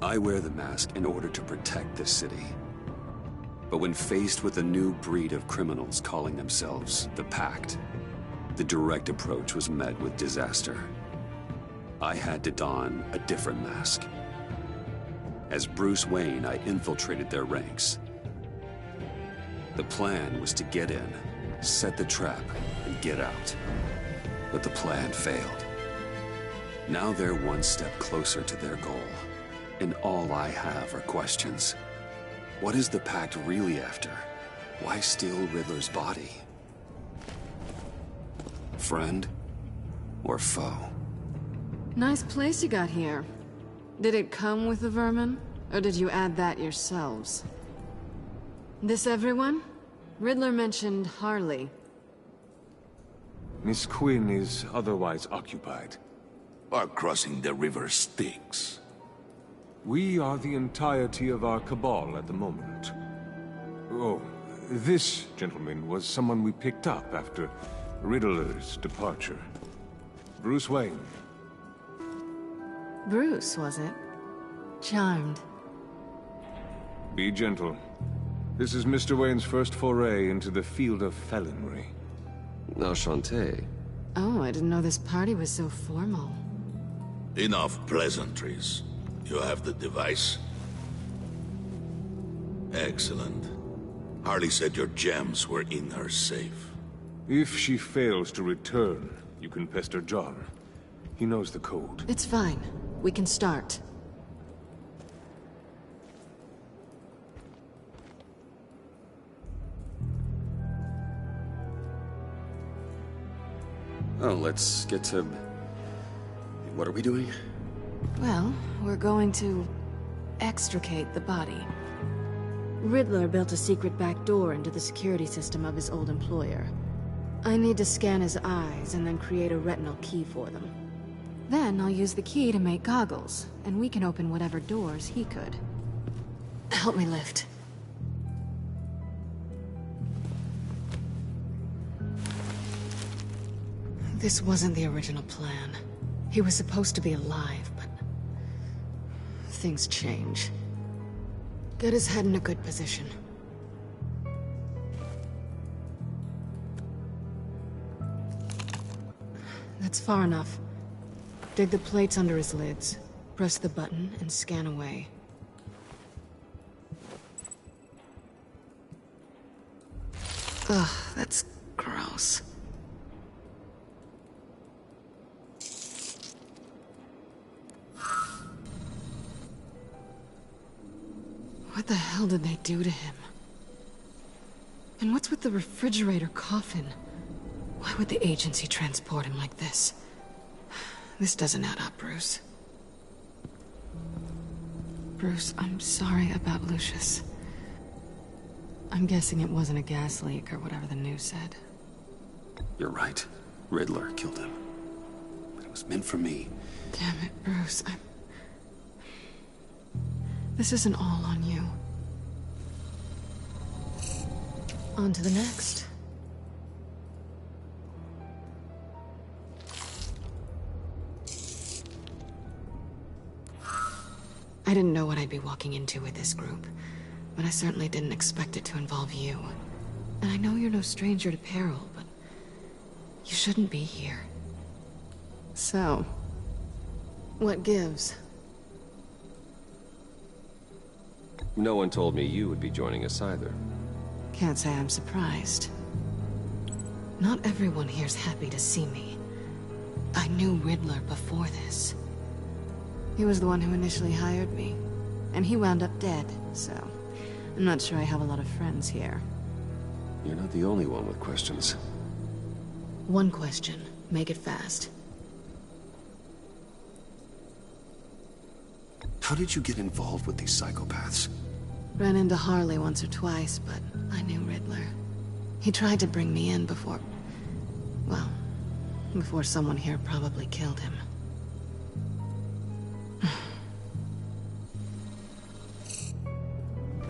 I wear the mask in order to protect this city. But when faced with a new breed of criminals calling themselves the Pact, the direct approach was met with disaster. I had to don a different mask. As Bruce Wayne, I infiltrated their ranks. The plan was to get in, set the trap, and get out. But the plan failed. Now they're one step closer to their goal, and all I have are questions. What is the Pact really after? Why steal Riddler's body? Friend or foe? Nice place you got here. Did it come with the vermin, or did you add that yourselves? This everyone? Riddler mentioned Harley. Miss Quinn is otherwise occupied. Are crossing the river Styx. We are the entirety of our cabal at the moment. Oh, this gentleman was someone we picked up after Riddler's departure. Bruce Wayne. Bruce, was it? Charmed. Be gentle. This is Mr. Wayne's first foray into the field of felonry. Enchanté. Oh, I didn't know this party was so formal. Enough pleasantries. You have the device? Excellent. Harley said your gems were in her safe. If she fails to return, you can pester John. He knows the code. It's fine. We can start. Oh, let's get to... What are we doing? Well, we're going to extricate the body. Riddler built a secret back door into the security system of his old employer. I need to scan his eyes and then create a retinal key for them. Then I'll use the key to make goggles, and we can open whatever doors he could. Help me lift. This wasn't the original plan. He was supposed to be alive, but... things change. Get his head in a good position. That's far enough. Dig the plates under his lids, press the button, and scan away. Ugh, that's gross. What the hell did they do to him? And what's with the refrigerator coffin? Why would the agency transport him like this? This doesn't add up, Bruce. Bruce, I'm sorry about Lucius. I'm guessing it wasn't a gas leak or whatever the news said. You're right. Riddler killed him. But it was meant for me. Damn it, Bruce. This isn't all on you. On to the next. I didn't know what I'd be walking into with this group, but I certainly didn't expect it to involve you. And I know you're no stranger to peril, but you shouldn't be here. So, what gives? No one told me you would be joining us either. Can't say I'm surprised. Not everyone here's happy to see me. I knew Riddler before this. He was the one who initially hired me, and he wound up dead, so I'm not sure I have a lot of friends here. You're not the only one with questions. One question. Make it fast. How did you get involved with these psychopaths? Ran into Harley once or twice, but I knew Riddler. He tried to bring me in before... well, before someone here probably killed him.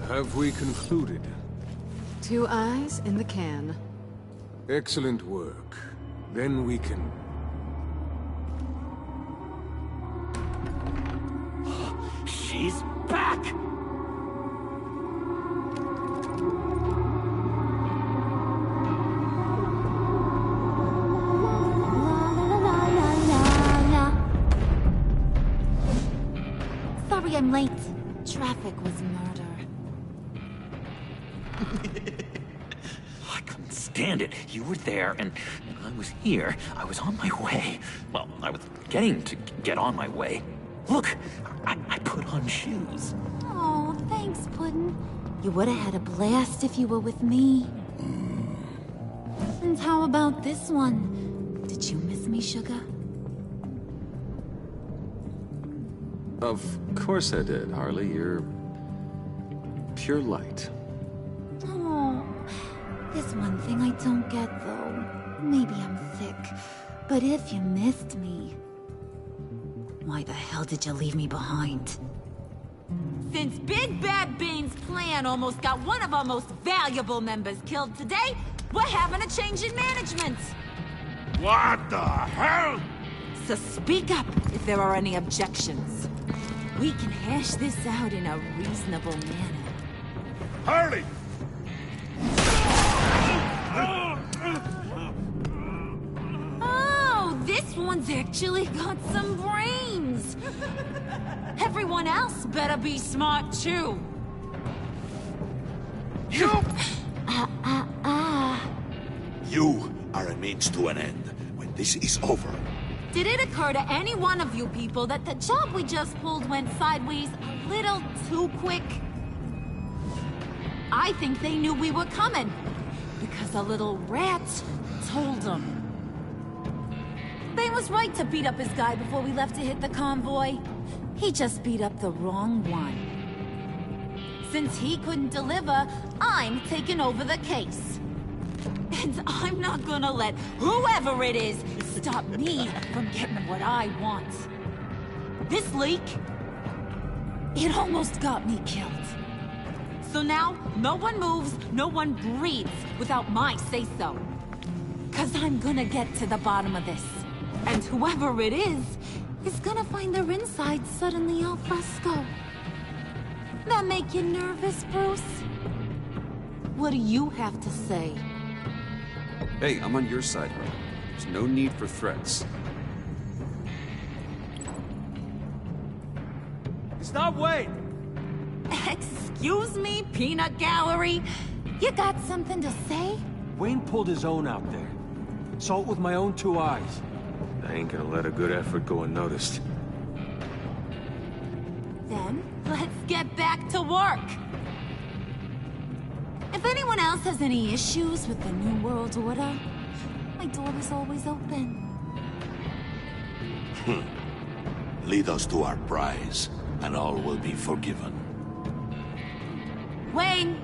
Have we concluded? 2 eyes in the can. Excellent work. Then we can... She's back! Sorry I'm late. Traffic was murder. I couldn't stand it. You were there, and I was here. I was on my way. Well, I was getting to get on my way. Look, I put on shoes. Oh, thanks, Puddin'. You would have had a blast if you were with me. And how about this one? Did you miss me, Sugar? Of course I did, Harley. You're pure light. Oh, there's one thing I don't get, though. Maybe I'm thick, but if you missed me, why the hell did you leave me behind? Since Big Bad Bean's plan almost got one of our most valuable members killed today, we're having a change in management. What the hell? So speak up if there are any objections. We can hash this out in a reasonable manner. Harley! Oh, this one's actually got some brains. Everyone else better be smart too. You! You are a means to an end. When this is over, Did it occur to any one of you people that the job we just pulled went sideways a little too quick? I think they knew we were coming, because a little rat told them. They was right to beat up his guy before we left to hit the convoy. He just beat up the wrong one. Since he couldn't deliver, I'm taking over the case. And I'm not gonna let whoever it is stop me from getting what I want. This leak, it almost got me killed. So now, no one moves, no one breathes without my say-so. 'Cause I'm gonna get to the bottom of this. And whoever it is gonna find their insides suddenly al fresco. That make you nervous, Bruce? What do you have to say? Hey, I'm on your side, Harley. There's no need for threats. Stop, wait! Excuse me, peanut gallery? You got something to say? Wayne pulled his own out there. Saw it with my own two eyes. I ain't gonna let a good effort go unnoticed. Then, let's get back to work. If anyone else has any issues with the New World Order, my door is always open. lead us to our prize, and all will be forgiven. Wayne,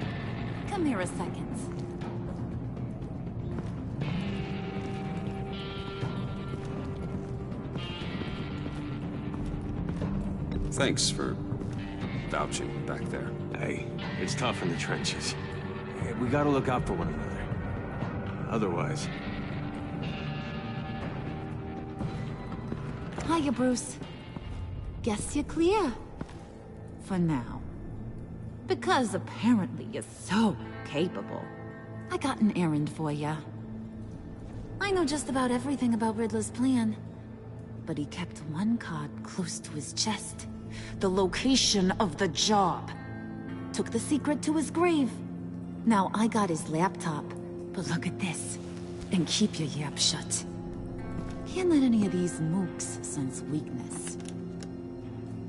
come here a second. Thanks for vouching back there. Hey, it's tough in the trenches. We gotta look out for one another. Otherwise... Hiya, Bruce. Guess you're clear. For now. Because apparently you're so capable. I got an errand for ya. I know just about everything about Riddler's plan. But he kept one card close to his chest. The location of the job. Took the secret to his grave. Now I got his laptop. But look at this. And keep your yap shut. Can't let any of these mooks sense weakness.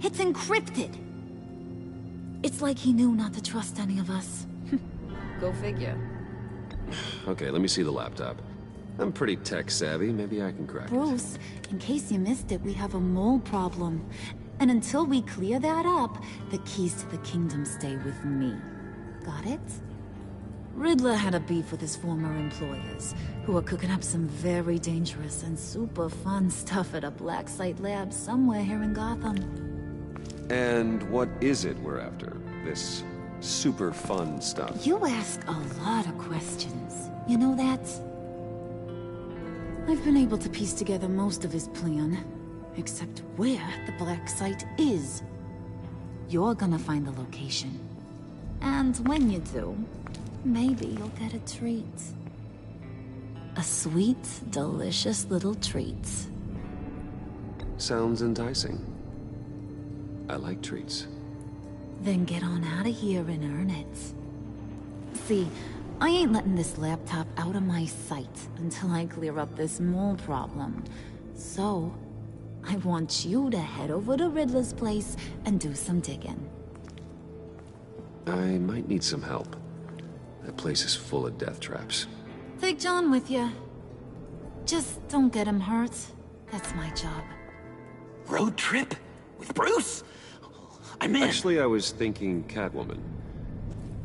It's encrypted. It's like he knew not to trust any of us. Go figure. Okay, let me see the laptop. I'm pretty tech savvy. Maybe I can crack it. Bruce, in case you missed it, we have a mole problem. And until we clear that up, the keys to the kingdom stay with me. Got it? Riddler had a beef with his former employers, who are cooking up some very dangerous and super fun stuff at a black site lab somewhere here in Gotham. And what is it we're after? This super fun stuff? You ask a lot of questions. You know that? I've been able to piece together most of his plan, except where the black site is. you're gonna find the location. And when you do, maybe you'll get a treat. A sweet, delicious little treat. Sounds enticing. I like treats. Then get on out of here and earn it. See, I ain't letting this laptop out of my sight until I clear up this mole problem. So, I want you to head over to Riddler's place and do some digging. I might need some help. That place is full of death traps. Take John with you. Just don't get him hurt. That's my job. Road trip? With Bruce? I'm in. Actually, I was thinking Catwoman.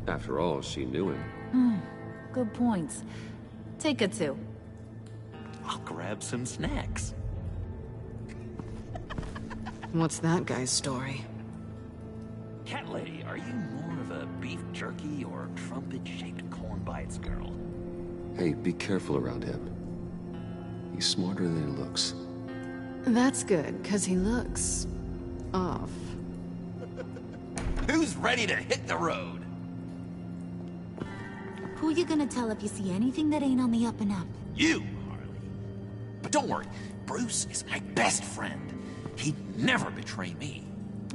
After all, she knew him. Good point. Take it too. I'll grab some snacks. What's that guy's story? Cat lady, are you more of a beef jerky or trumpet-shaped corn bites girl? Hey, be careful around him. He's smarter than he looks. That's good, because he looks... off. Who's ready to hit the road? Who you gonna tell if you see anything that ain't on the up and up? You, Harley. But don't worry, Bruce is my best friend. He'd never betray me.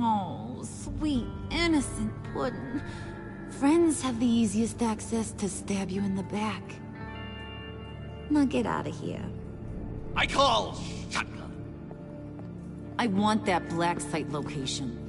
Oh, sweet, innocent Puddin'. Friends have the easiest access to stab you in the back. Now get out of here. I call shotgun. I want that black site location.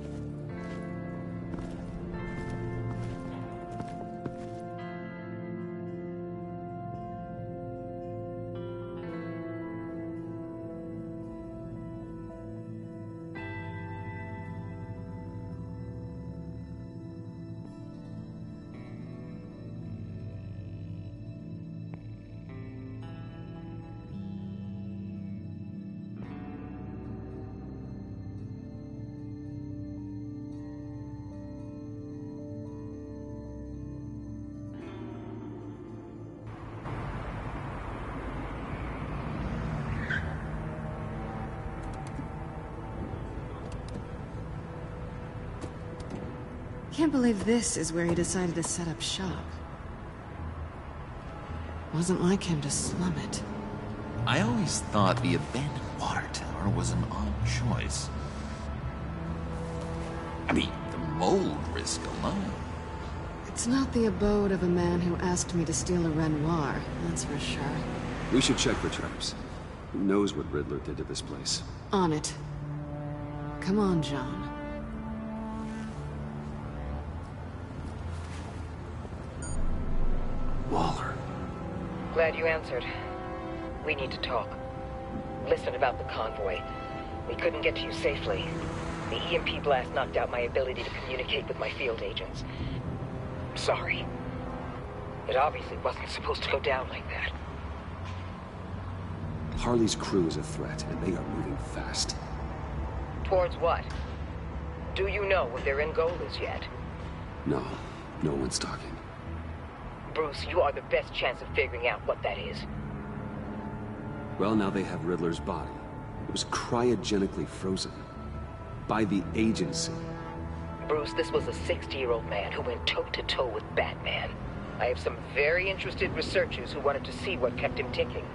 Can't believe this is where he decided to set up shop. Wasn't like him to slum it. I always thought the abandoned water tower was an odd choice. I mean, the mold risk alone. It's not the abode of a man who asked me to steal a Renoir, that's for sure. We should check for traps. Who knows what Riddler did to this place? On it. Come on, John. Waller. Glad you answered. We need to talk. Listen about the convoy. We couldn't get to you safely. The EMP blast knocked out my ability to communicate with my field agents. I'm sorry. It obviously wasn't supposed to go down like that. Harley's crew is a threat, and they are moving fast. Towards what? Do you know what their end goal is yet? No, no one's talking. Bruce, you are the best chance of figuring out what that is. Well, now they have Riddler's body. It was cryogenically frozen. By the agency. Bruce, this was a 60-year-old man who went toe-to-toe with Batman. I have some very interested researchers who wanted to see what kept him ticking.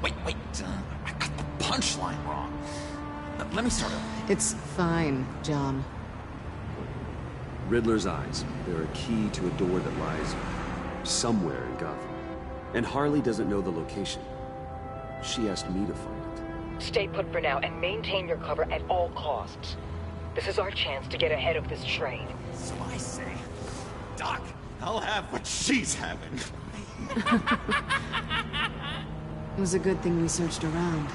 Wait, I got the punchline wrong. Let me start over. It's fine, John. Riddler's eyes. They're a key to a door that lies somewhere in Gotham. And Harley doesn't know the location. She asked me to find it. Stay put for now and maintain your cover at all costs. This is our chance to get ahead of this train. So I say, Doc, I'll have what she's having. It was a good thing we searched around.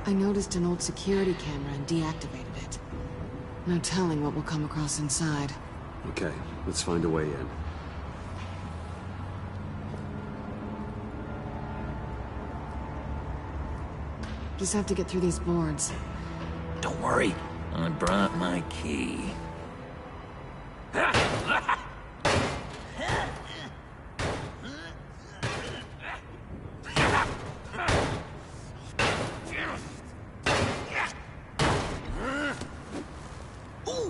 I noticed an old security camera and deactivated it. No telling what we'll come across inside. Okay, let's find a way in. Just have to get through these boards. Don't worry, I brought my key.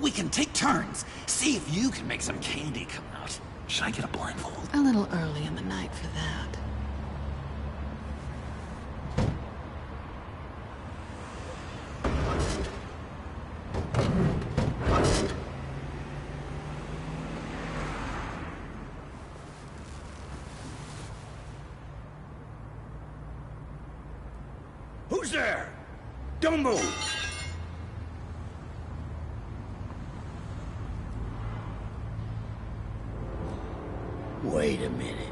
We can take turns. See if you can make some candy come out. Should I get a blindfold? A little early in the night for that. Who's there? Don't move! Wait a minute.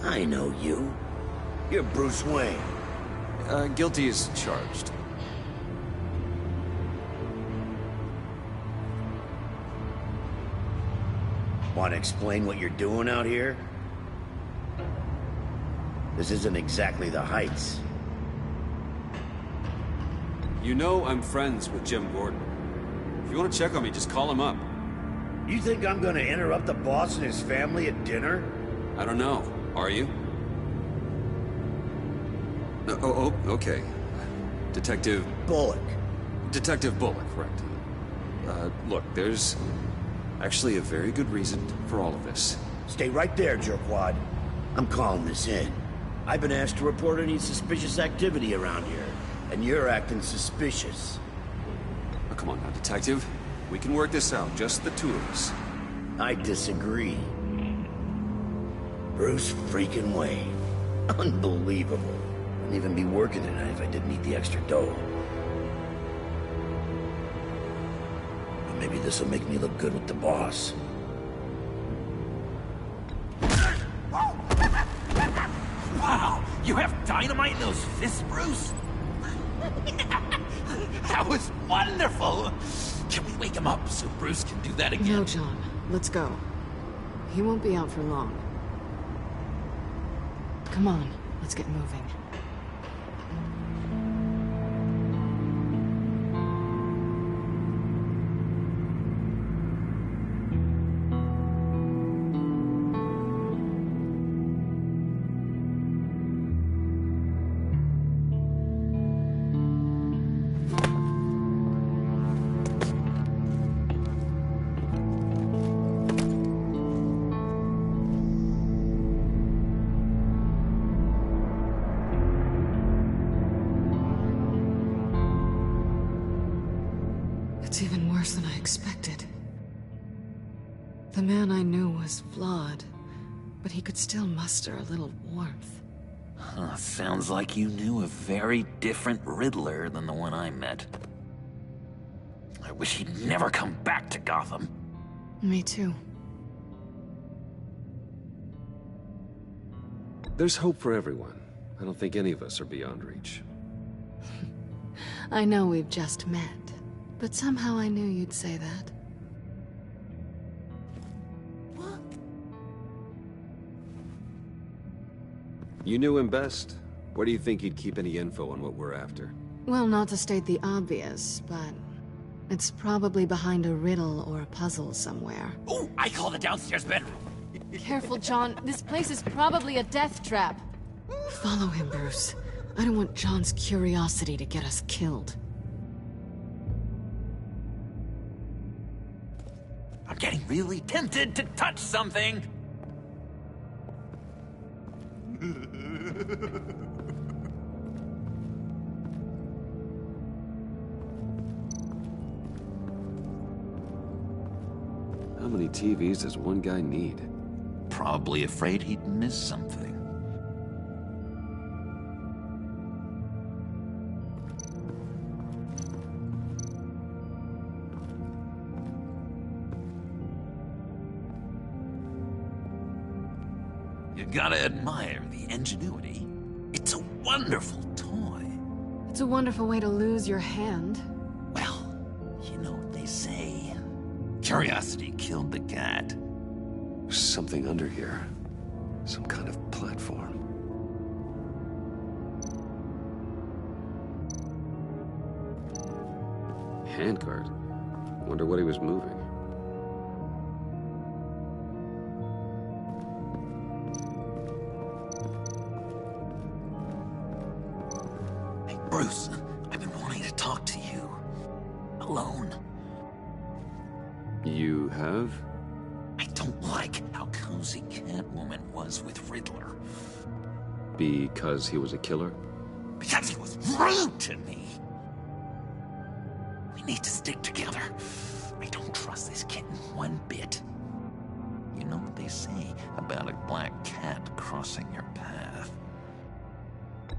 I know you. You're Bruce Wayne. Guilty as charged. Want to explain what you're doing out here? This isn't exactly the Heights. You know I'm friends with Jim Gordon. If you want to check on me, just call him up. You think I'm gonna interrupt the boss and his family at dinner? I don't know. Are you? Oh, okay. Detective... Bullock. Detective Bullock, correct. Look, there's actually a very good reason for all of this. Stay right there, jerkwad. I'm calling this in. I've been asked to report any suspicious activity around here, and you're acting suspicious. Oh, come on now, Detective. We can work this out, just the two of us. I disagree. Bruce freaking Wayne. Unbelievable. Wouldn't even be working tonight if I didn't need the extra dough. But maybe this'll make me look good with the boss. Wow! You have dynamite in those fists, Bruce? That was wonderful! Can we wake him up so Bruce can do that again? No, John. Let's go. He won't be out for long. Come on, let's get moving. It's even worse than I expected. The man I knew was flawed, but he could still muster a little warmth. Sounds like you knew a very different Riddler than the one I met. I wish he'd never come back to Gotham. Me too. There's hope for everyone. I don't think any of us are beyond reach. I know we've just met, but somehow I knew you'd say that. What? You knew him best. Where do you think he'd keep any info on what we're after? Well, not to state the obvious, but it's probably behind a riddle or a puzzle somewhere. Oh, I call the downstairs bedroom. Careful, John. This place is probably a death trap. Follow him, Bruce. I don't want John's curiosity to get us killed. I'm getting really tempted to touch something. How many TVs does one guy need? Probably afraid he'd miss something. You gotta admire the ingenuity. It's a wonderful toy. It's a wonderful way to lose your hand. Well, you know what they say. Curiosity killed the cat. There's something under here. Some kind of platform. Handcart. Wonder what he was moving. Hey, Bruce, I've been wanting to talk to you. Alone. You have? I don't like how cozy Catwoman was with Riddler. Because he was a killer? Because he was rude to me. We need to stick together. I don't trust this kitten one bit. You know what they say about a black cat crossing your path?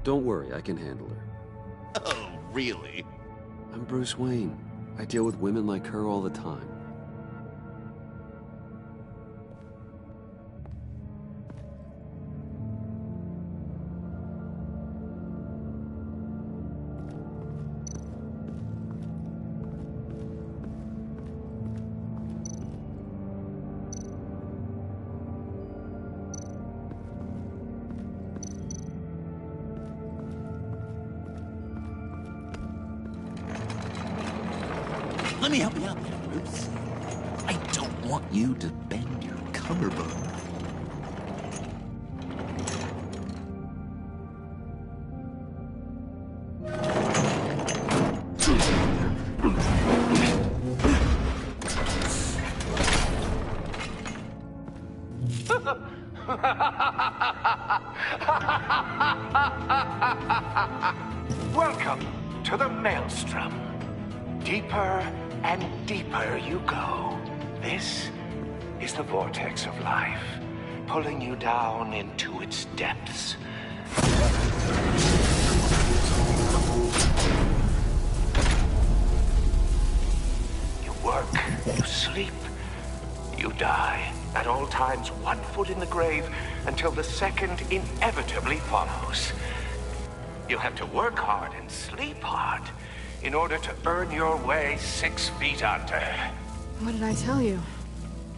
Don't worry, I can handle her. Oh, really? I'm Bruce Wayne. I deal with women like her all the time. Let me help you out there, Bruce. I don't want you to bend your collarbone. Welcome to the Maelstrom. Deeper and deeper you go. This is the vortex of life, pulling you down into its depths. You work, you sleep, you die. At all times, 1 foot in the grave until the second inevitably follows. You'll have to work hard and sleep hard in order to earn your way 6 feet under. What did I tell you?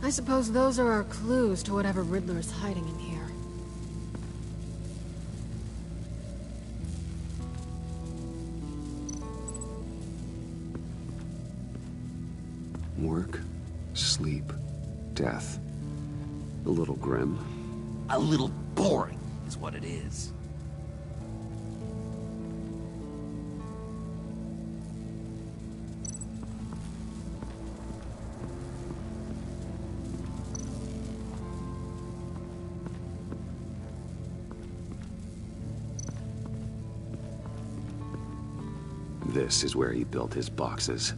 I suppose those are our clues to whatever Riddler is hiding in here. Work, sleep, death. A little grim. A little boring is what it is. This is where he built his boxes.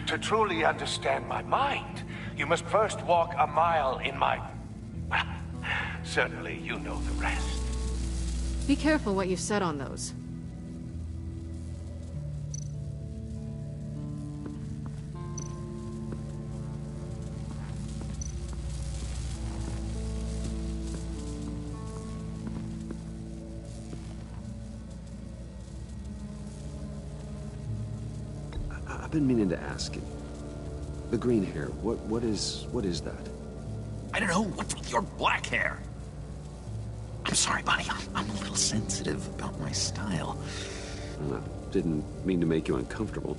To truly understand my mind, you must first walk a mile in my... Well, certainly you know the rest. Be careful what you said on those. I've been meaning to ask you. The green hair, what is that? I don't know. What's with your black hair? I'm sorry, buddy. I'm a little sensitive about my style. Didn't mean to make you uncomfortable.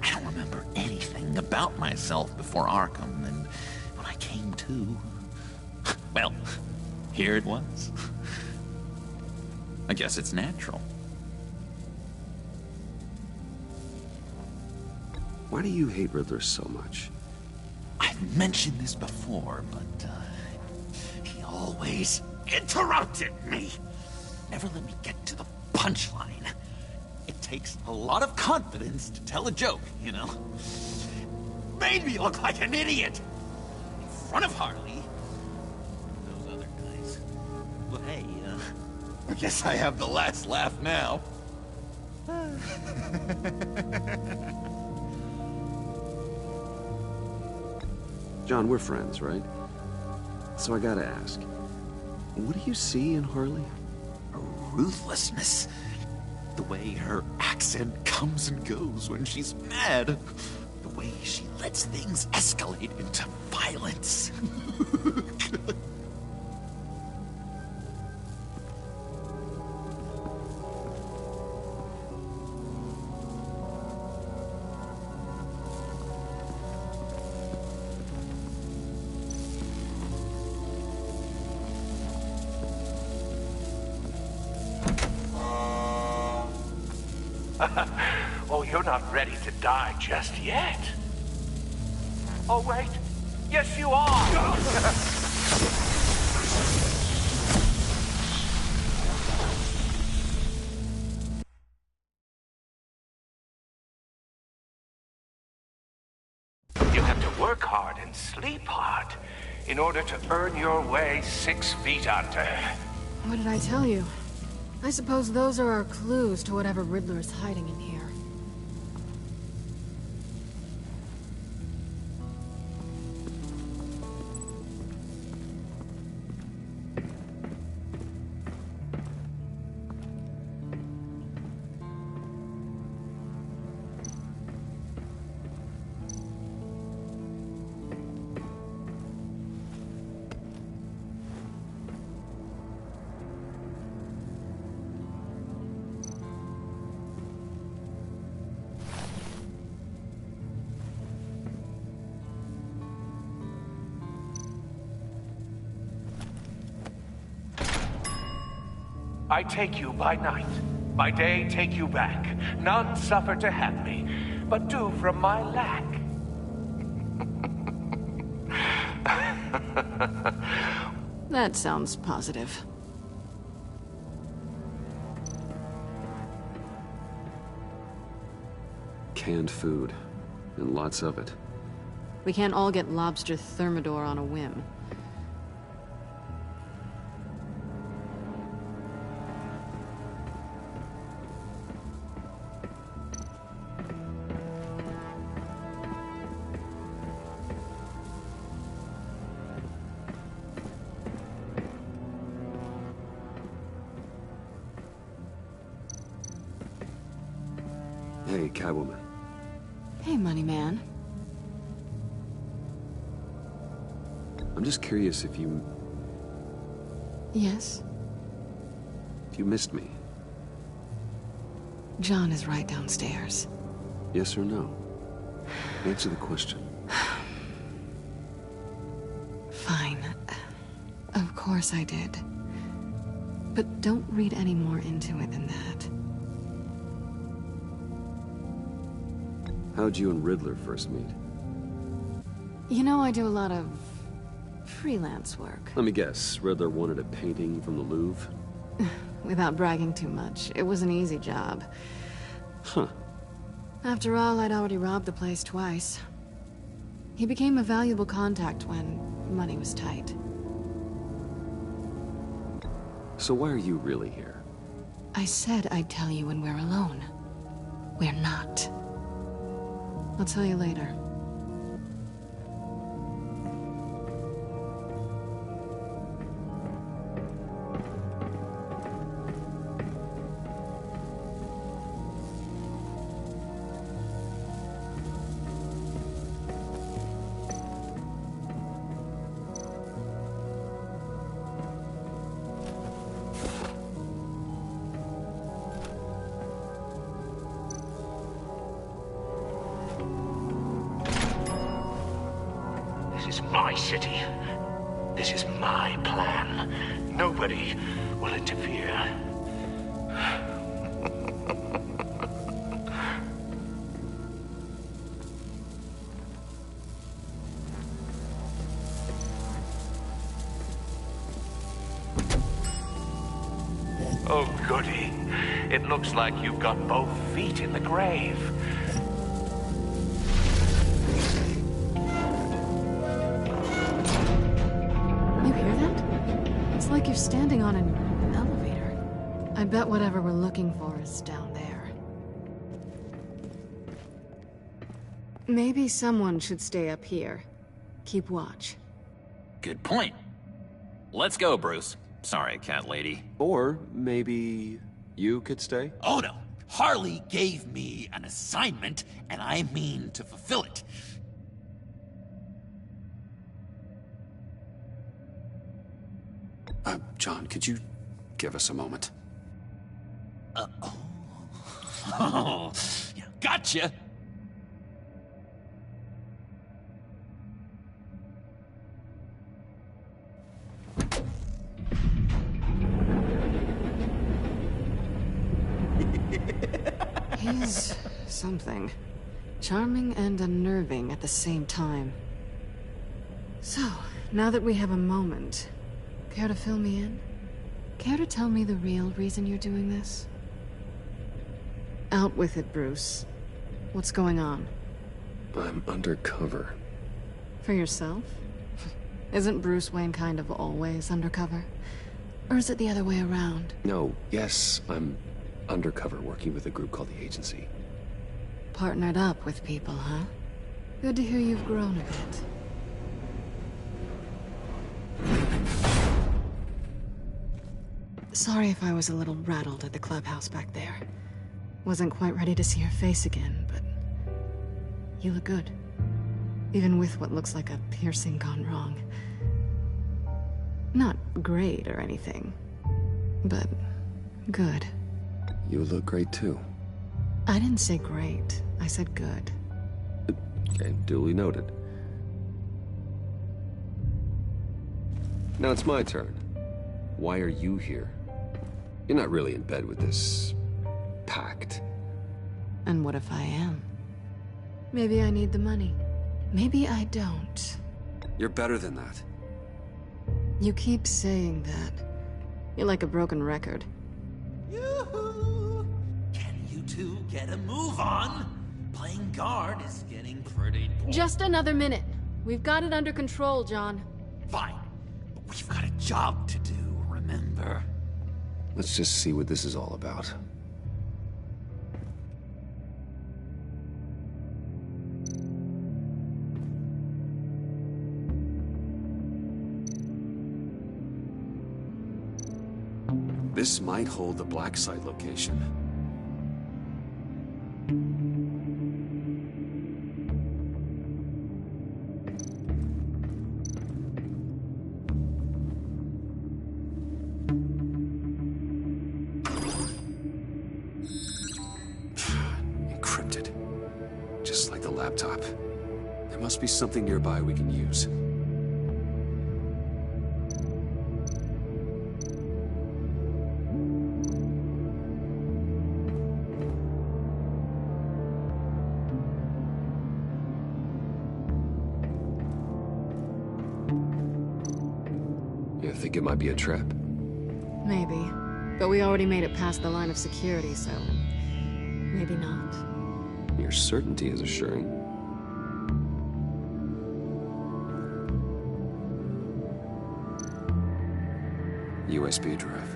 I don't remember anything about myself before Arkham, and when I came to... Well, here it was. I guess it's natural. Why do you hate Riddler so much? I've mentioned this before, but he always interrupted me. Never let me get to the punchline. It takes a lot of confidence to tell a joke, you know? Made me look like an idiot in front of Harley and those other guys. But hey, I guess I have the last laugh now. John, we're friends, right? So I gotta ask, what do you see in Harley? Her ruthlessness. The way her accent comes and goes when she's mad. The way she lets things escalate into violence. Oh, you're not ready to die just yet. Oh, wait. Yes, you are! You have to work hard and sleep hard in order to earn your way 6 feet under. What did I tell you? I suppose those are our clues to whatever Riddler is hiding in here. I take you by night, by day take you back. None suffer to have me, but do from my lack. That sounds positive. Canned food, and lots of it. We can't all get lobster thermidor on a whim. Hey, Catwoman. Hey, Money Man. I'm just curious if you Yes? missed me. John is right downstairs. Yes or no? Answer the question. Fine. Of course I did. But don't read any more into it than that. How'd you and Riddler first meet? You know, I do a lot of freelance work. Let me guess, Riddler wanted a painting from the Louvre? Without bragging too much, it was an easy job. Huh. After all, I'd already robbed the place twice. He became a valuable contact when money was tight. So why are you really here? I said I'd tell you when we're alone. We're not. I'll tell you later. This is my city. This is my plan. Nobody will interfere. Oh, goody. It looks like you've got both feet in the grave. You hear that? It's like you're standing on an elevator. I bet whatever we're looking for is down there. Maybe someone should stay up here. Keep watch. Good point. Let's go, Bruce. Sorry, cat lady. Or maybe you could stay? Oh no. Harley gave me an assignment, and I mean to fulfill it. John, could you give us a moment? Oh, yeah, gotcha. He's something. Charming and unnerving at the same time. So, now that we have a moment, care to fill me in? Care to tell me the real reason you're doing this? Out with it, Bruce. What's going on? I'm undercover. For yourself? Isn't Bruce Wayne kind of always undercover? Or is it the other way around? No, yes, I'm undercover working with a group called the Agency. Partnered up with people, huh? Good to hear you've grown a bit. Sorry if I was a little rattled at the clubhouse back there. Wasn't quite ready to see your face again, but you look good. Even with what looks like a piercing gone wrong. Not great or anything, but good. You look great too. I didn't say great. I said good. Okay, duly noted. Now it's my turn. Why are you here? You're not really in bed with this pact. And what if I am? Maybe I need the money. Maybe I don't. You're better than that. You keep saying that. You're like a broken record. Yoo-hoo! Can you two get a move on? Playing guard is getting pretty boring. Just another minute. We've got it under control, John. Fine. But we've got a job to do, remember? Let's just see what this is all about. This might hold the black site location. Encrypted. Just like the laptop. There must be something nearby we can use. You think it might be a trap? Maybe. But we already made it past the line of security, so... maybe not. Your certainty is assuring. USB drive.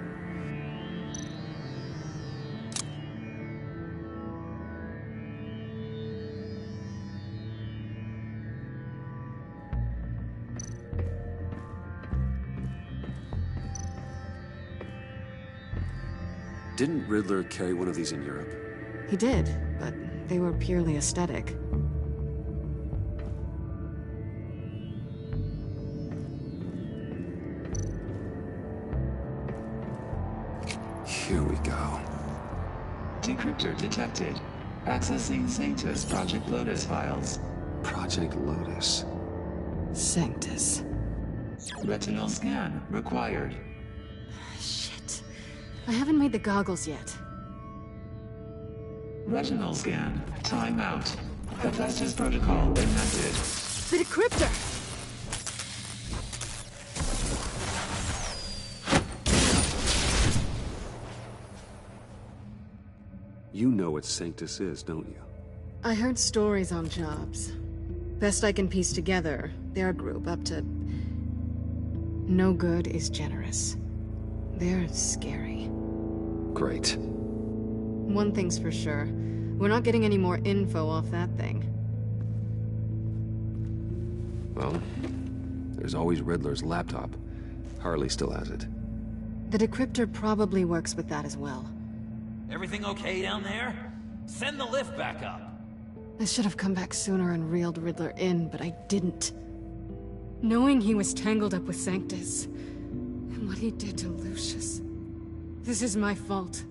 Didn't Riddler carry one of these in Europe? He did, but they were purely aesthetic. Here we go. Decryptor detected. Accessing Sanctus Project Lotus files. Project Lotus. Sanctus. Retinal scan required. Shit. I haven't made the goggles yet. Retinal scan. Timeout. Hephaestus protocol enacted. The decryptor! You know what Sanctus is, don't you? I heard stories on jobs. Best I can piece together, they're a group up to... no good is generous. They're scary. Great. One thing's for sure. We're not getting any more info off that thing. Well, there's always Riddler's laptop. Harley still has it. The decryptor probably works with that as well. Everything okay down there? Send the lift back up. I should have come back sooner and reeled Riddler in, but I didn't. Knowing he was tangled up with Sanctus, and what he did to Lucius. This is my fault.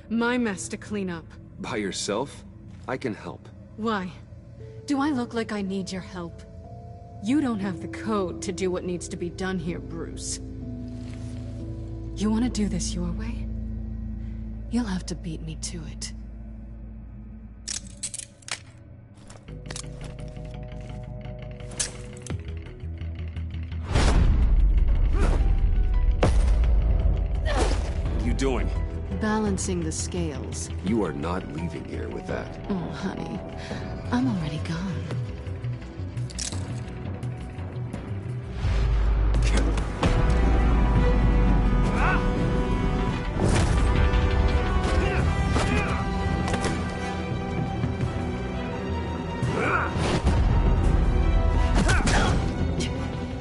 My mess to clean up. By yourself? I can help. Why? Do I look like I need your help? You don't have the code to do what needs to be done here, Bruce. You want to do this your way? You'll have to beat me to it. doing? Balancing the scales. You are not leaving here with that. Oh, honey. I'm already gone.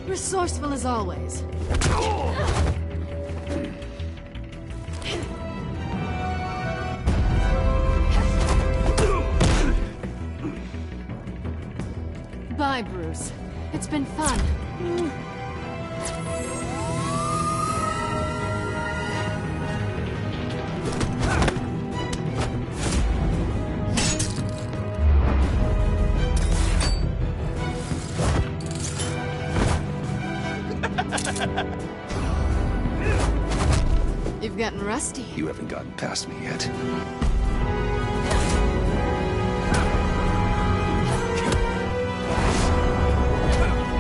Resourceful as always. Bye, Bruce. It's been fun. You've gotten rusty. You haven't gotten past me yet.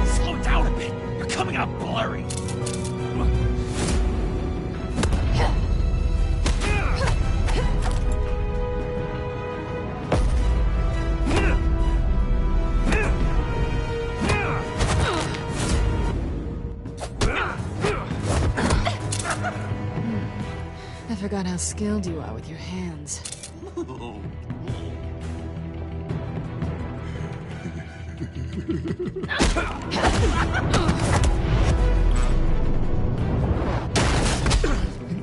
Slow down a bit. You're coming out blurry. I forgot how skilled you are with your hands.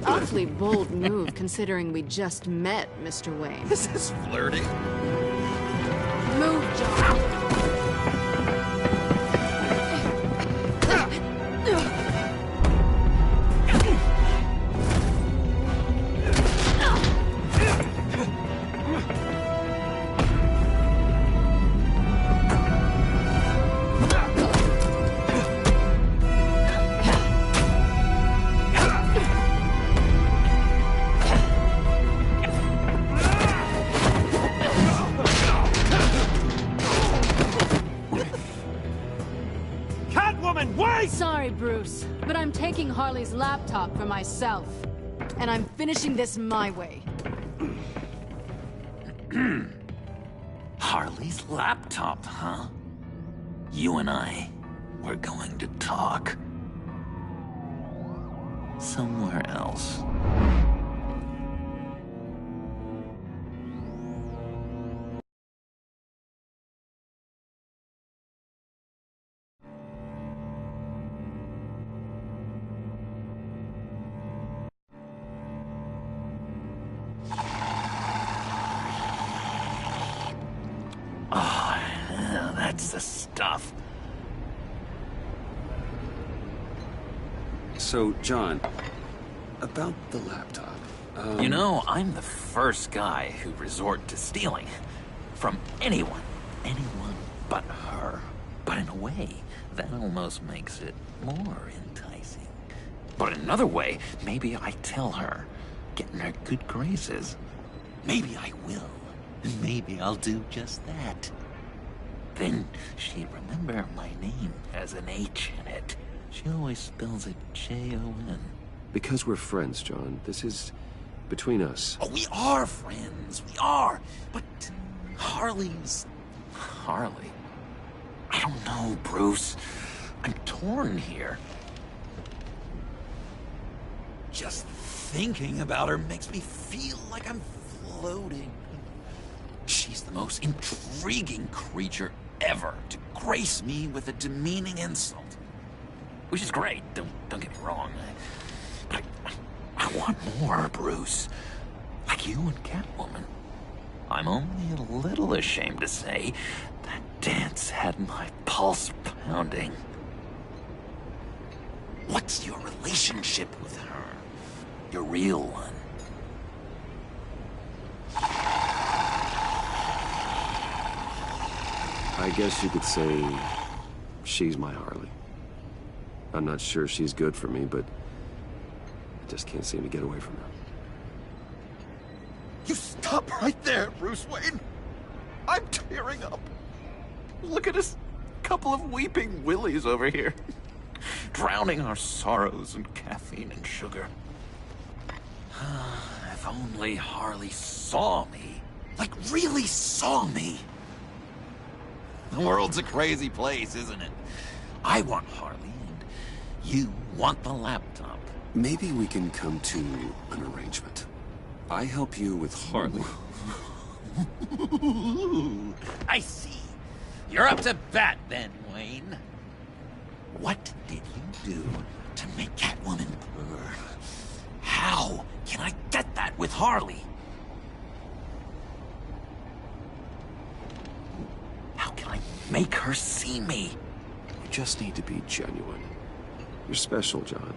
Awfully bold move, considering we just met, Mr. Wayne. This is flirting. Move, John. Sorry, Bruce, but I'm taking Harley's laptop for myself. And I'm finishing this my way. Harley's laptop, huh? You and I, we're going to talk. Somewhere else. That's the stuff. So, John, about the laptop. You know, I'm the first guy who resort to stealing. From anyone. Anyone but her. But in a way, that almost makes it more enticing. But in another way, maybe I tell her, get in her good graces. Maybe I will. And maybe I'll do just that. Then she'd remember my name has an H in it. She always spells it J-O-N. Because we're friends, John. This is between us. Oh, we are friends. We are. But Harley's... Harley? I don't know, Bruce. I'm torn here. Just thinking about her makes me feel like I'm floating. She's the most intriguing creature ever to grace me with a demeaning insult. Which is great, don't get me wrong. But I want more, Bruce. Like you and Catwoman. I'm only a little ashamed to say that dance had my pulse pounding. What's your relationship with her? Your real one? I guess you could say she's my Harley. I'm not sure she's good for me, but I just can't seem to get away from her. You stop right there, Bruce Wayne. I'm tearing up. Look at us, couple of weeping willies over here. Drowning our sorrows in caffeine and sugar. If only Harley saw me. Like, really saw me. The world's a crazy place, isn't it? I want Harley, and you want the laptop. Maybe we can come to an arrangement. I help you with Harley. I see. You're up to bat then, Wayne. What did you do to make Catwoman purr? How can I get that with Harley? How can I make her see me? You just need to be genuine. You're special, John.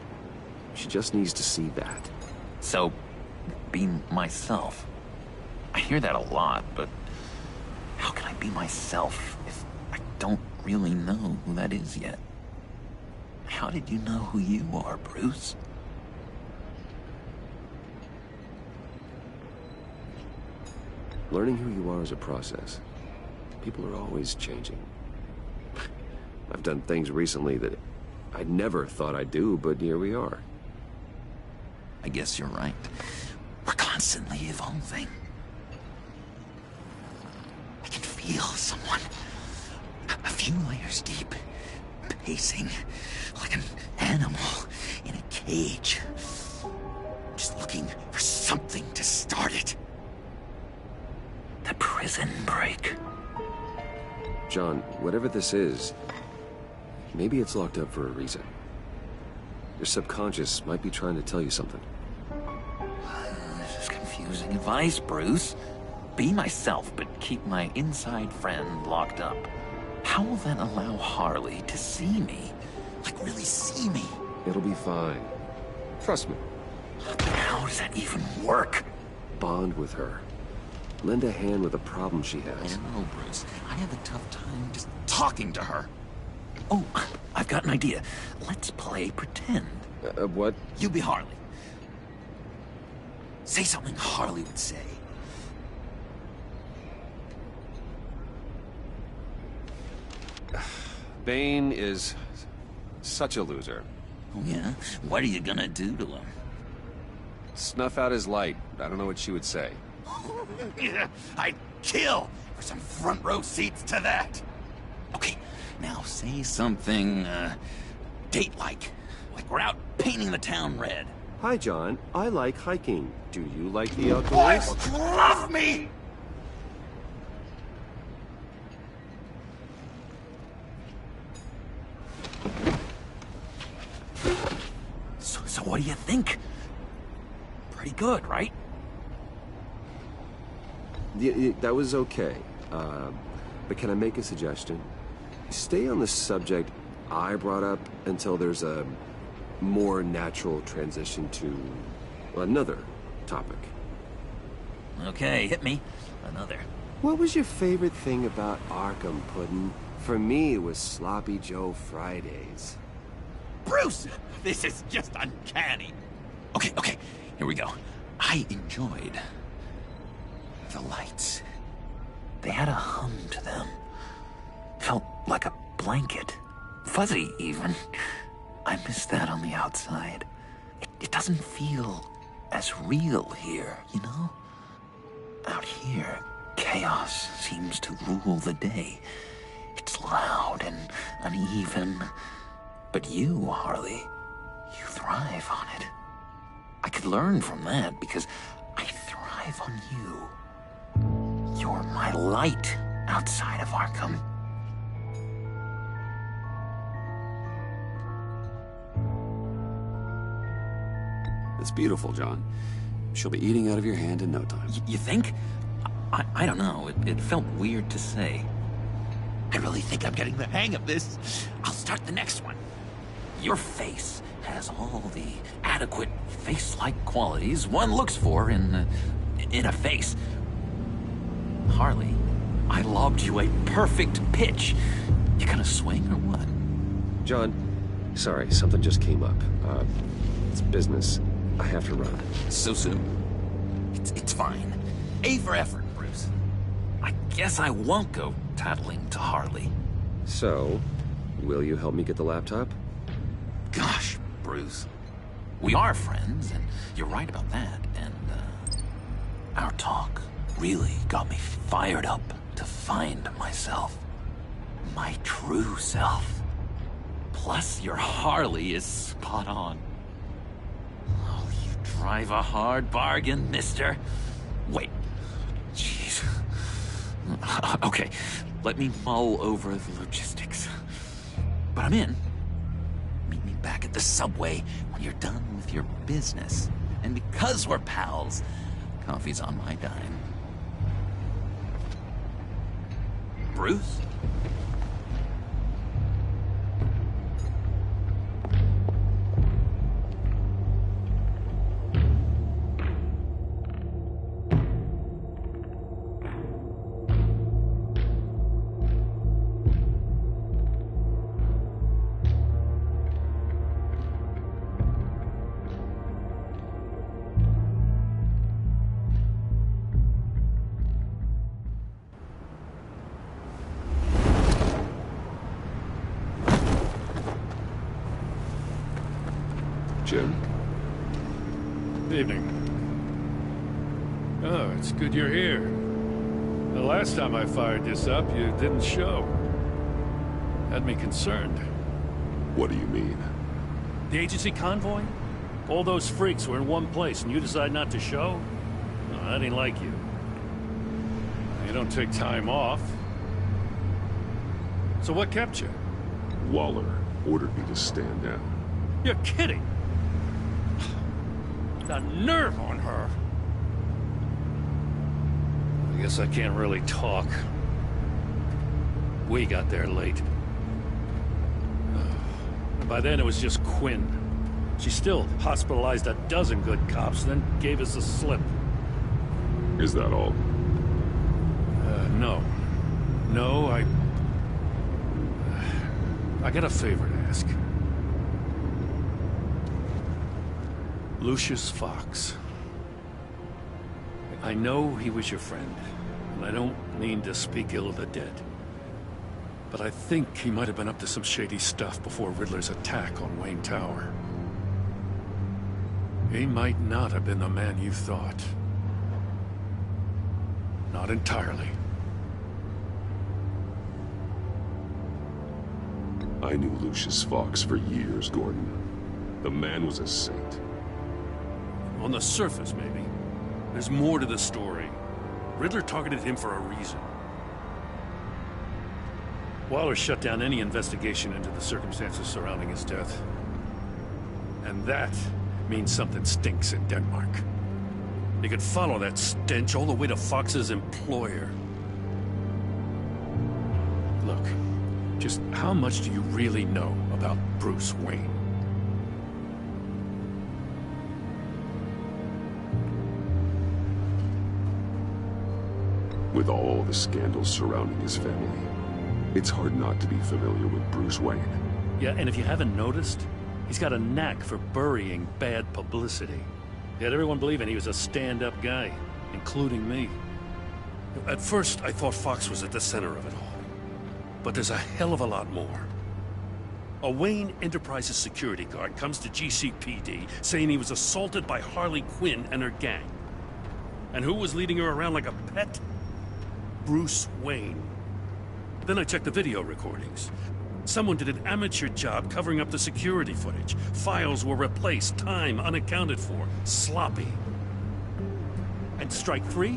She just needs to see that. So, be myself. I hear that a lot, but how can I be myself if I don't really know who that is yet? How did you know who you are, Bruce? Learning who you are is a process. People are always changing. I've done things recently that I never thought I'd do, but here we are. I guess you're right. We're constantly evolving. I can feel someone a few layers deep, pacing like an animal in a cage. Just looking for something to start it. The prison break. John, whatever this is, maybe it's locked up for a reason. Your subconscious might be trying to tell you something. This is confusing advice, Bruce. Be myself, but keep my inside friend locked up. How will that allow Harley to see me? Like, really see me? It'll be fine. Trust me. But how does that even work? Bond with her. Lend a hand with a problem she has. I don't know, Bruce. I have a tough time just talking to her. Oh, I've got an idea. Let's play pretend. What? You be Harley. Say something Harley would say. Bane is such a loser. Oh, yeah? What are you gonna do to him? Snuff out his light. I don't know what she would say. Yeah, I'd kill for some front row seats to that. Okay, now say something, date-like. Like we're out painting the town red. Hi, John. I like hiking. Do you like the outdoors? What? Love me! So what do you think? Pretty good, right? Yeah, that was okay. But can I make a suggestion? Stay on the subject I brought up until there's a more natural transition to another topic. Okay, hit me. Another. What was your favorite thing about Arkham, Puddin'? For me, it was Sloppy Joe Fridays. Bruce! This is just uncanny. Okay, here we go. I enjoyed the lights. They had a hum to them. Felt like a blanket. Fuzzy, even. I miss that on the outside. It doesn't feel as real here, you know? Out here, chaos seems to rule the day. It's loud and uneven. But you, Harley, you thrive on it. I could learn from that because I thrive on you. You're my light outside of Arkham. It's beautiful, John. She'll be eating out of your hand in no time. You think? I don't know. It felt weird to say. I really think I'm getting the hang of this. I'll start the next one. Your face has all the adequate face-like qualities one looks for in a face. Harley, I lobbed you a perfect pitch. You gonna swing or what? John, sorry, something just came up. It's business. I have to run. So soon? It's fine. A for effort, Bruce. I guess I won't go tattling to Harley. So, will you help me get the laptop? Gosh, Bruce. We are friends, and you're right about that. And, our talk really got me fired up to find myself. My true self. Plus, your Harley is spot on. Oh, you drive a hard bargain, mister. Wait. Jeez. Okay, let me mull over the logistics. But I'm in. Meet me back at the subway when you're done with your business. And because we're pals, coffee's on my dime. Bruce? Jim? Evening. Oh, it's good you're here. The last time I fired this up, you didn't show. Had me concerned. What do you mean? The agency convoy? All those freaks were in one place and you decide not to show? No, that ain't like you. You don't take time off. So what kept you? Waller ordered me to stand down. You're kidding! The nerve on her! I guess I can't really talk. We got there late. By then it was just Quinn. She still hospitalized a dozen good cops, then gave us the slip. Is that all? No. No, I got a favor to ask. Lucius Fox. I know he was your friend, and I don't mean to speak ill of the dead. But I think he might have been up to some shady stuff before Riddler's attack on Wayne Tower. He might not have been the man you thought. Not entirely. I knew Lucius Fox for years, Gordon. The man was a saint. On the surface, maybe. There's more to the story. Riddler targeted him for a reason. Waller shut down any investigation into the circumstances surrounding his death. And that means something stinks in Denmark. You could follow that stench all the way to Fox's employer. Look, just how much do you really know about Bruce Wayne? With all the scandals surrounding his family, it's hard not to be familiar with Bruce Wayne. Yeah, and if you haven't noticed, he's got a knack for burying bad publicity. He had everyone believing he was a stand-up guy, including me. At first, I thought Fox was at the center of it all. But there's a hell of a lot more. A Wayne Enterprises security guard comes to GCPD saying he was assaulted by Harley Quinn and her gang. And who was leading her around like a pet? Bruce Wayne. Then I checked the video recordings. Someone did an amateur job covering up the security footage. Files were replaced, time unaccounted for, sloppy. And strike three?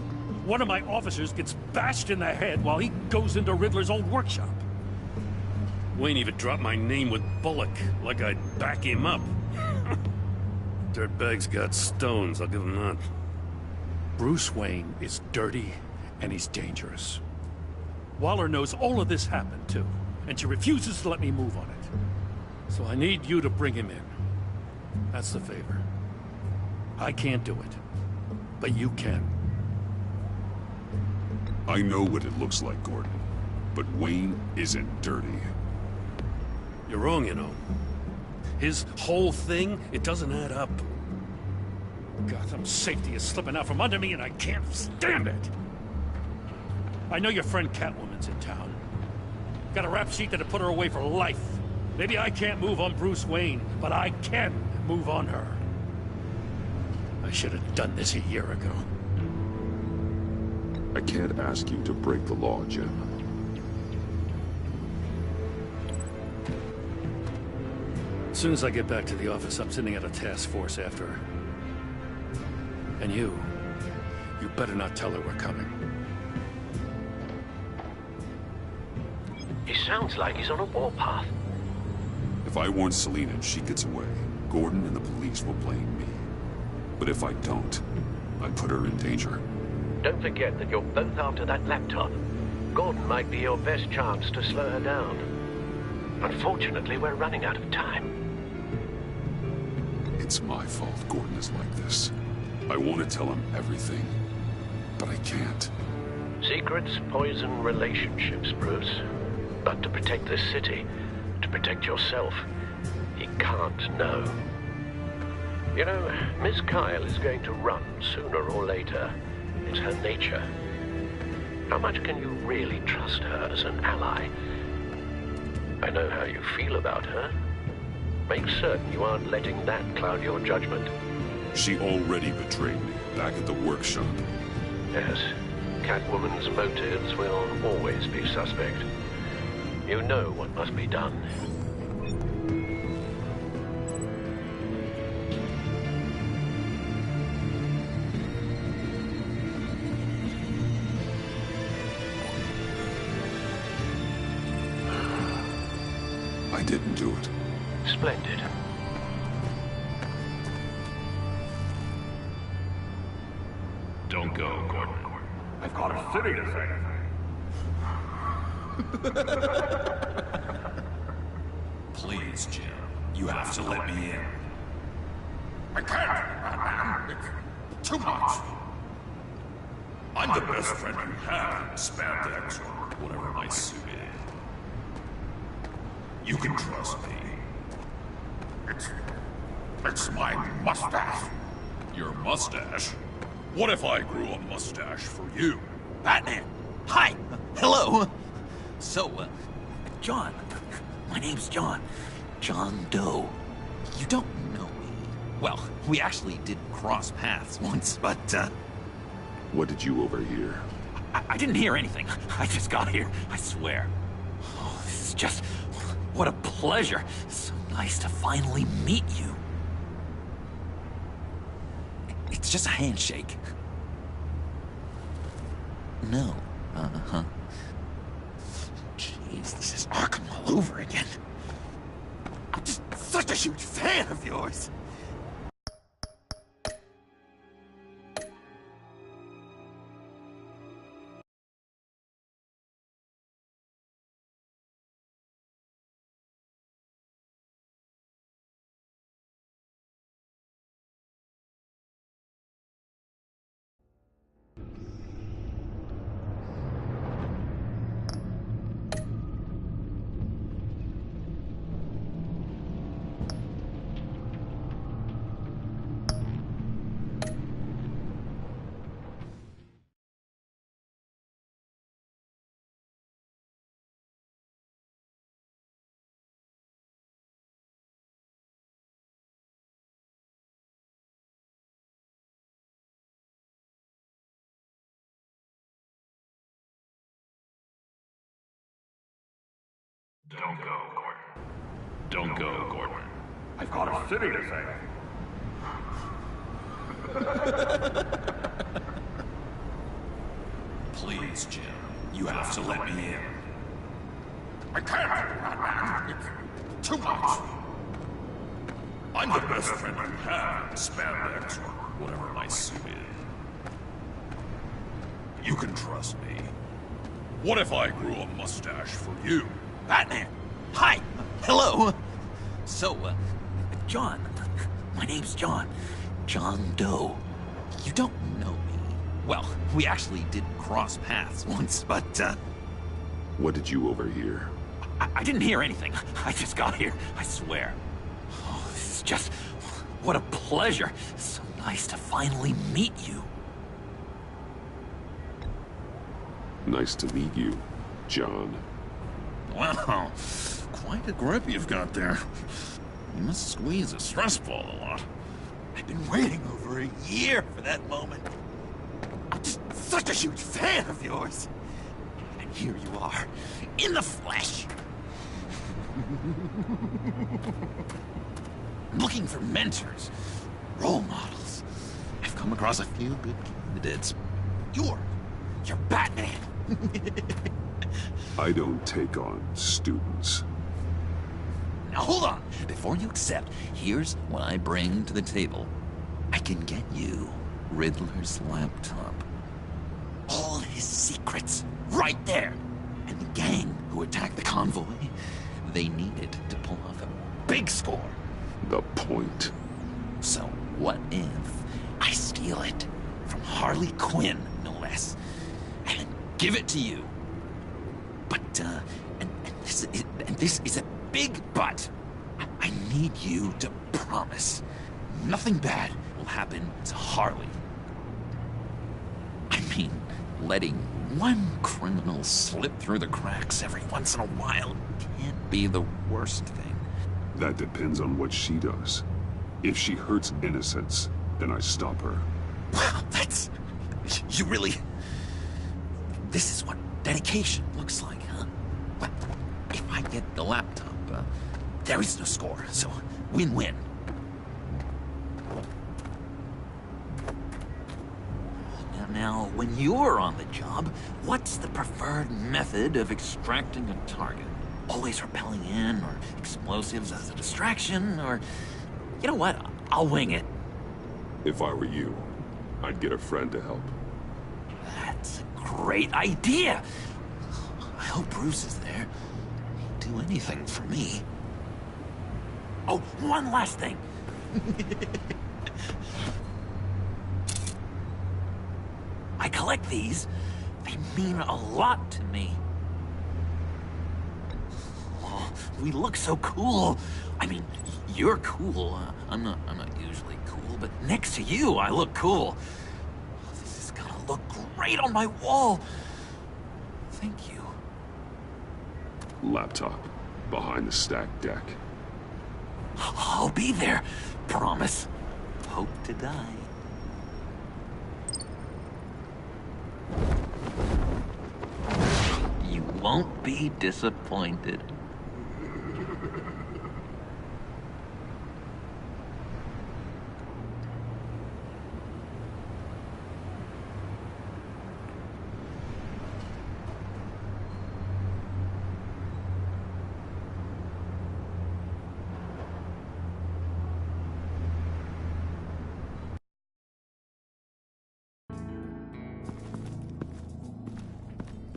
One of my officers gets bashed in the head while he goes into Riddler's old workshop. Wayne even dropped my name with Bullock, like I'd back him up. Dirtbag's got stones, I'll give him that. Bruce Wayne is dirty and he's dangerous. Waller knows all of this happened, too, and she refuses to let me move on it. So I need you to bring him in. That's the favor. I can't do it, but you can. I know what it looks like, Gordon, but Wayne isn't dirty. You're wrong, you know. His whole thing, it doesn't add up. Gotham safety is slipping out from under me and I can't stand it. I know your friend Catwoman's in town. Got a rap sheet that'd put her away for life. Maybe I can't move on Bruce Wayne, but I can move on her. I should have done this a year ago. I can't ask you to break the law, Jim. As soon as I get back to the office, I'm sending out a task force after her. And you better not tell her we're coming. He sounds like he's on a warpath. If I warn Selina and she gets away, Gordon and the police will blame me. But if I don't, I put her in danger. Don't forget that you're both after that laptop. Gordon might be your best chance to slow her down. Unfortunately, we're running out of time. It's my fault Gordon is like this. I want to tell him everything, but I can't. Secrets poison relationships, Bruce. But to protect this city, to protect yourself, he can't know. You know, Miss Kyle is going to run sooner or later. It's her nature. How much can you really trust her as an ally? I know how you feel about her. Make certain you aren't letting that cloud your judgment. She already betrayed me back at the workshop. Yes, Catwoman's motives will always be suspect. You know what must be done. I didn't do it. Splendid. Don't go, Gordon. I've got a city to save. Please, Jim. You have to let me in. I can't, Batman. It's too much. I'm the best friend you have in spandex or whatever my suit is. You can trust me. It's my mustache. Your mustache? What if I grew a mustache for you? Batman! Hi! Hello! So, John. My name's John. John Doe. You don't know me. Well, we actually did cross paths once, but, What did you overhear? I didn't hear anything. I just got here, I swear. Oh, this is just... What a pleasure. So nice to finally meet you. It's just a handshake. No. Uh-huh. Jeez, this is Arkham all over again. I'm just such a huge fan of yours. Don't go, Gordon. Don't go, Gordon. I've got a city to save. Please, Jim. You have to let me in. I can't, Batman. It's too much. I'm the best friend you have in spandex or whatever my suit is. You can trust me. What if I grew a mustache for you? Batman! Hi! Hello! So, John. My name's John. John Doe. You don't know me. Well, we actually did cross paths once, but, What did you overhear? I didn't hear anything. I just got here, I swear. Oh, this is just... What a pleasure. So nice to finally meet you. Nice to meet you, John. Wow, quite a grip you've got there. You must squeeze a stress ball a lot. I've been waiting over a year for that moment. I'm just such a huge fan of yours. And here you are, in the flesh. I'm looking for mentors, role models. I've come across a few good candidates. You're Batman. I don't take on students. Now hold on. Before you accept, here's what I bring to the table. I can get you Riddler's laptop. All his secrets, right there. And the gang who attacked the convoy, they needed to pull off a big score. The point. So what if I steal it from Harley Quinn, no less, and then give it to you? But, and this is a big but. I need you to promise nothing bad will happen to Harley. I mean, letting one criminal slip through the cracks every once in a while can't be the worst thing. That depends on what she does. If she hurts innocents, then I stop her. Wow, that's... You really... This is what dedication looks like, huh? Well, if I get the laptop, there is no score, so win-win. Now, when you're on the job, what's the preferred method of extracting a target? Always rappelling in, or explosives as a distraction, or... You know what? I'll wing it. If I were you, I'd get a friend to help. That's a great idea! I hope Bruce is there. He'd do anything for me. Oh, one last thing! I collect these. They mean a lot to me. Oh, we look so cool. I mean, you're cool. I'm not usually cool, but next to you, I look cool. This is gonna look great on my wall. Thank you. Laptop. Behind the stacked deck. I'll be there. Promise. Hope to die. You won't be disappointed.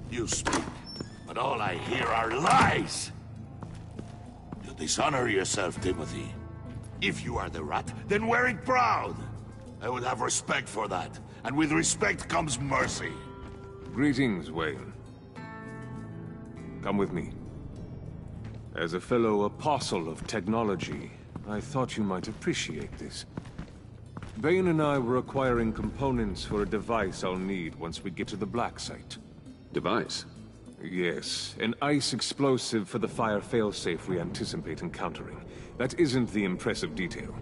You speak, but all I hear are lies! You dishonor yourself, Timothy. If you are the rat, then wear it proud! I would have respect for that, and with respect comes mercy. Greetings, Wayne. Come with me. As a fellow apostle of technology, I thought you might appreciate this. Bane and I were acquiring components for a device I'll need once we get to the Black Site. Device? Yes, an ice explosive for the fire failsafe we anticipate encountering. That isn't the impressive detail.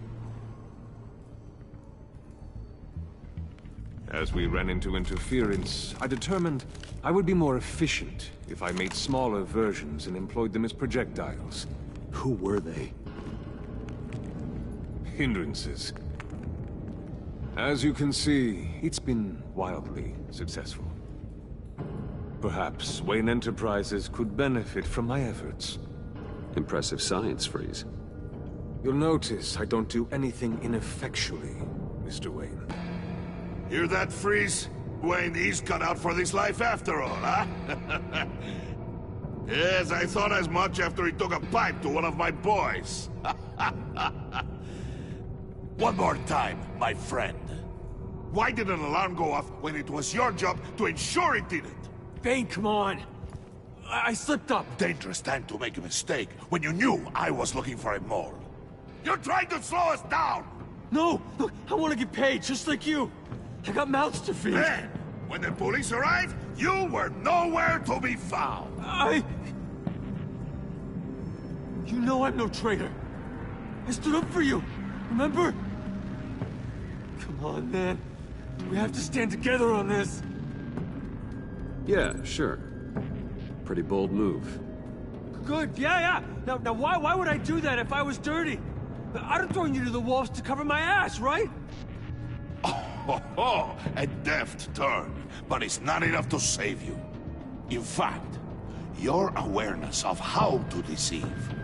As we ran into interference, I determined I would be more efficient if I made smaller versions and employed them as projectiles. Who were they? Hindrances. As you can see, it's been wildly successful. Perhaps Wayne Enterprises could benefit from my efforts. Impressive science, Freeze. You'll notice I don't do anything ineffectually, Mr. Wayne. Hear that, Freeze? Wayne, he's cut out for this life after all, huh? Yes, I thought as much after he took a pipe to one of my boys. One more time, my friend. Why did an alarm go off when it was your job to ensure it didn't? Bane, come on! I slipped up! Dangerous time to make a mistake when you knew I was looking for a mole. You're trying to slow us down! No! Look, I want to get paid, just like you! I got mouths to feed! Then, when the police arrived, you were nowhere to be found! You know I'm no traitor! I stood up for you, remember? Come on, man. We have to stand together on this. Yeah, sure. Pretty bold move. Good, yeah. Now why would I do that if I was dirty? I'd have thrown you to the wolves to cover my ass, right? Oh, a deft turn, but it's not enough to save you. In fact, your awareness of how to deceive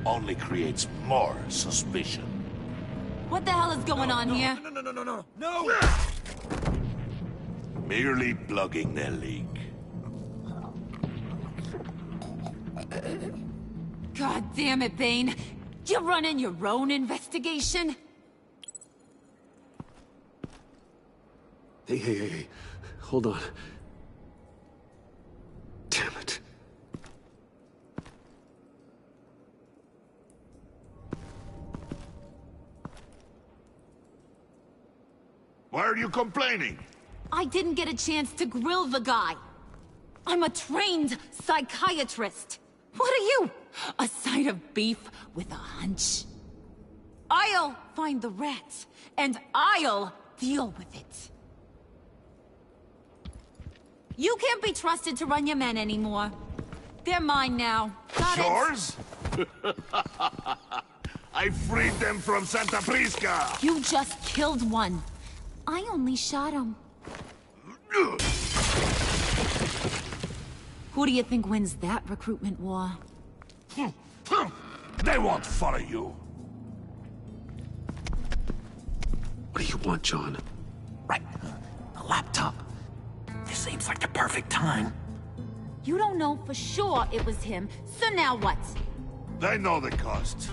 only creates more suspicion. What the hell is going on here? No! Merely plugging the leak. God damn it, Bane. You're running your own investigation? Hey. Hold on. Damn it. Why are you complaining? I didn't get a chance to grill the guy. I'm a trained psychiatrist. What are you? A side of beef with a hunch? I'll find the rats, and I'll deal with it. You can't be trusted to run your men anymore. They're mine now. Got Yours? I freed them from Santa Prisca! You just killed one. I only shot him. Who do you think wins that recruitment war? They won't follow you. What do you want, John? Right. A laptop. This seems like the perfect time. You don't know for sure it was him, so now what? They know the cost.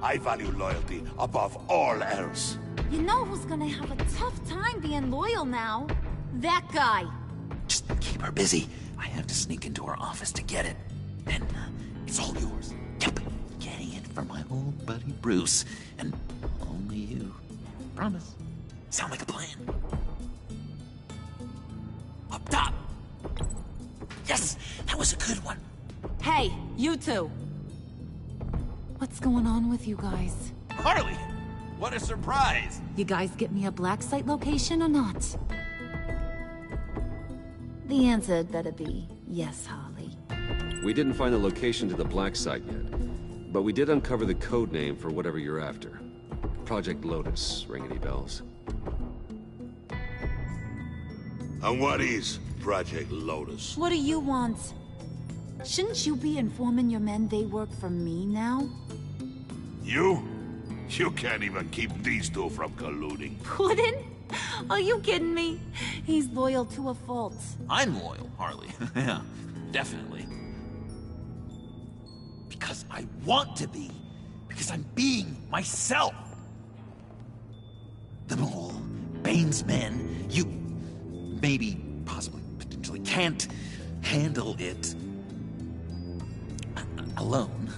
I value loyalty above all else. You know who's gonna have a tough time being loyal now? That guy. Just keep her busy. I have to sneak into her office to get it. Then it's all yours. Yep. Getting it for my old buddy Bruce. And only you. Promise. Sound like a plan? Up top! Yes! That was a good one. Hey, you two. What's going on with you guys? Harley! What a surprise! You guys get me a black site location or not? The answer had better be yes, Harley. We didn't find the location to the black site yet, but we did uncover the code name for whatever you're after. Project Lotus. Ring any bells? And what is Project Lotus? What do you want? Shouldn't you be informing your men they work for me now? You? You can't even keep these two from colluding. Puddin'? Are you kidding me? He's loyal to a fault. I'm loyal, Harley. Yeah, definitely. Because I want to be. Because I'm being myself. The mole, Bane's men, you maybe, possibly, potentially can't handle it alone.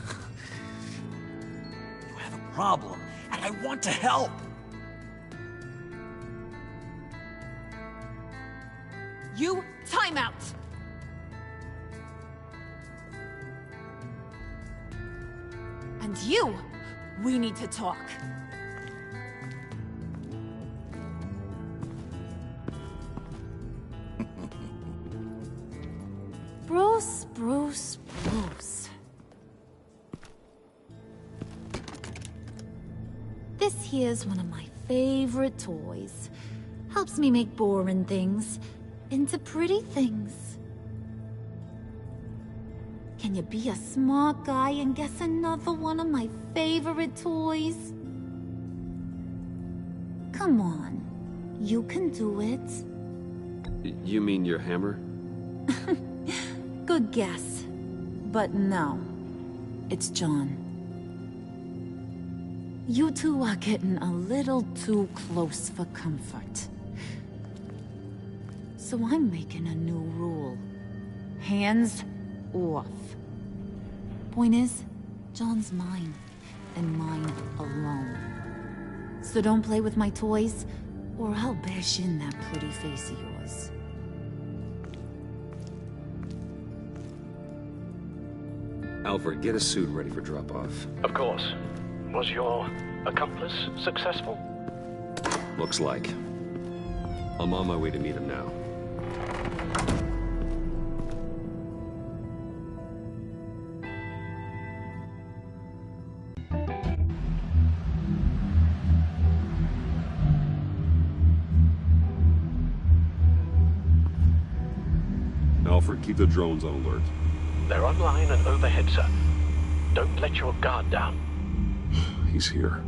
You have a problem, and I want to help. You, time out! And you, we need to talk. Bruce. This here's one of my favorite toys. Helps me make boring things into pretty things. Can you be a smart guy and guess another one of my favorite toys? Come on, you can do it. You mean your hammer? Good guess. But no, it's John. You two are getting a little too close for comfort. So I'm making a new rule. Hands off. Point is, John's mine, and mine alone. So don't play with my toys, or I'll bash in that pretty face of yours. Alfred, get a suit ready for drop-off. Of course. Was your accomplice successful? Looks like. I'm on my way to meet him now. Alfred, keep the drones on alert. They're online and overhead, sir. Don't let your guard down. He's here.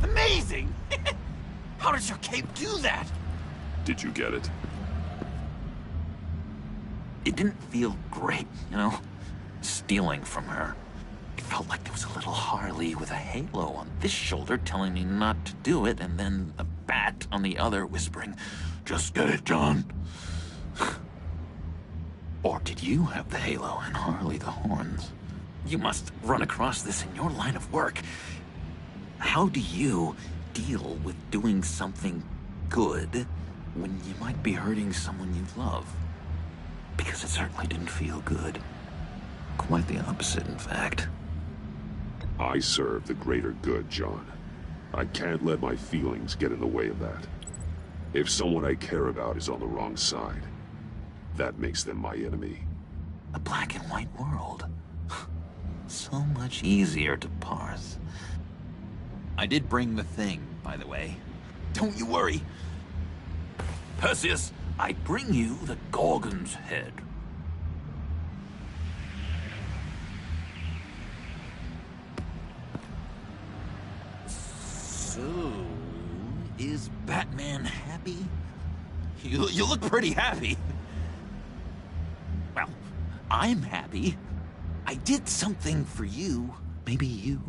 Amazing! How does your cape do that? Did you get it? It didn't feel great, you know? Stealing from her. It felt like there was a little Harley with a halo on this shoulder telling me not to do it, and then a bat on the other whispering, "Just get it, John." Or did you have the halo and Harley the horns? You must run across this in your line of work. How do you deal with doing something good when you might be hurting someone you love? Because it certainly didn't feel good. Quite the opposite, in fact. I serve the greater good, John. I can't let my feelings get in the way of that. If someone I care about is on the wrong side, that makes them my enemy. A black and white world. So much easier to parse. I did bring the thing, by the way. Don't you worry. Perseus, I bring you the Gorgon's head. So, is Batman happy? You look pretty happy. Well, I'm happy. I did something for you. Maybe you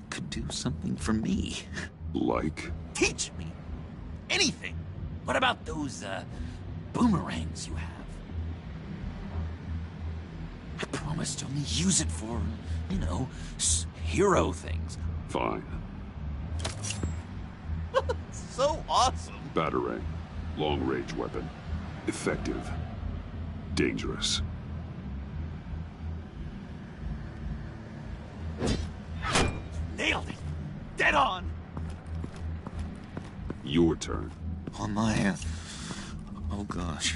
could do something for me. Like? Teach me. Anything. What about those, boomerangs you have? I promise to only use it for, you know, hero things. Fine. So awesome. Batarang. Long-range weapon. Effective. Dangerous. Nailed it. Dead on. Your turn. On my, oh gosh.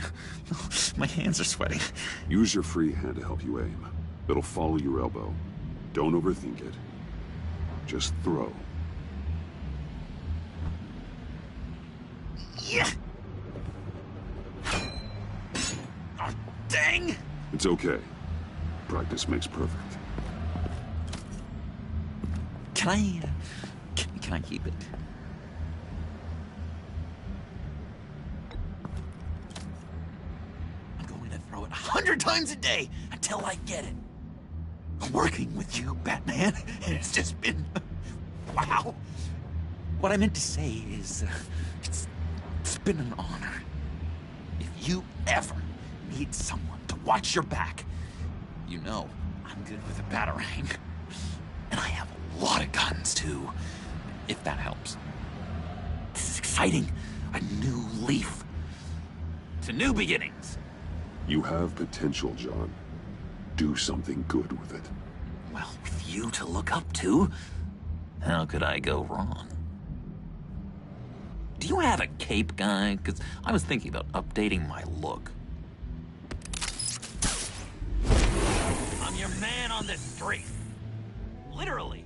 My hands are sweating. Use your free hand to help you aim. It'll follow your elbow. Don't overthink it. Just throw. Yeah. Oh, dang. It's okay. Practice makes perfect. Can I, can I keep it? I'm going to throw it 100 times a day until I get it. Working with you, Batman, it's just been, wow. What I meant to say is, it's been an honor. If you ever need someone to watch your back, you know I'm good with a batarang. And I have a lot of guns, too, if that helps. This is exciting. A new leaf. To new beginnings. You have potential, John. Do something good with it. Well, with you to look up to, how could I go wrong? Do you have a cape, guy? Because I was thinking about updating my look. I'm your man on the street. Literally.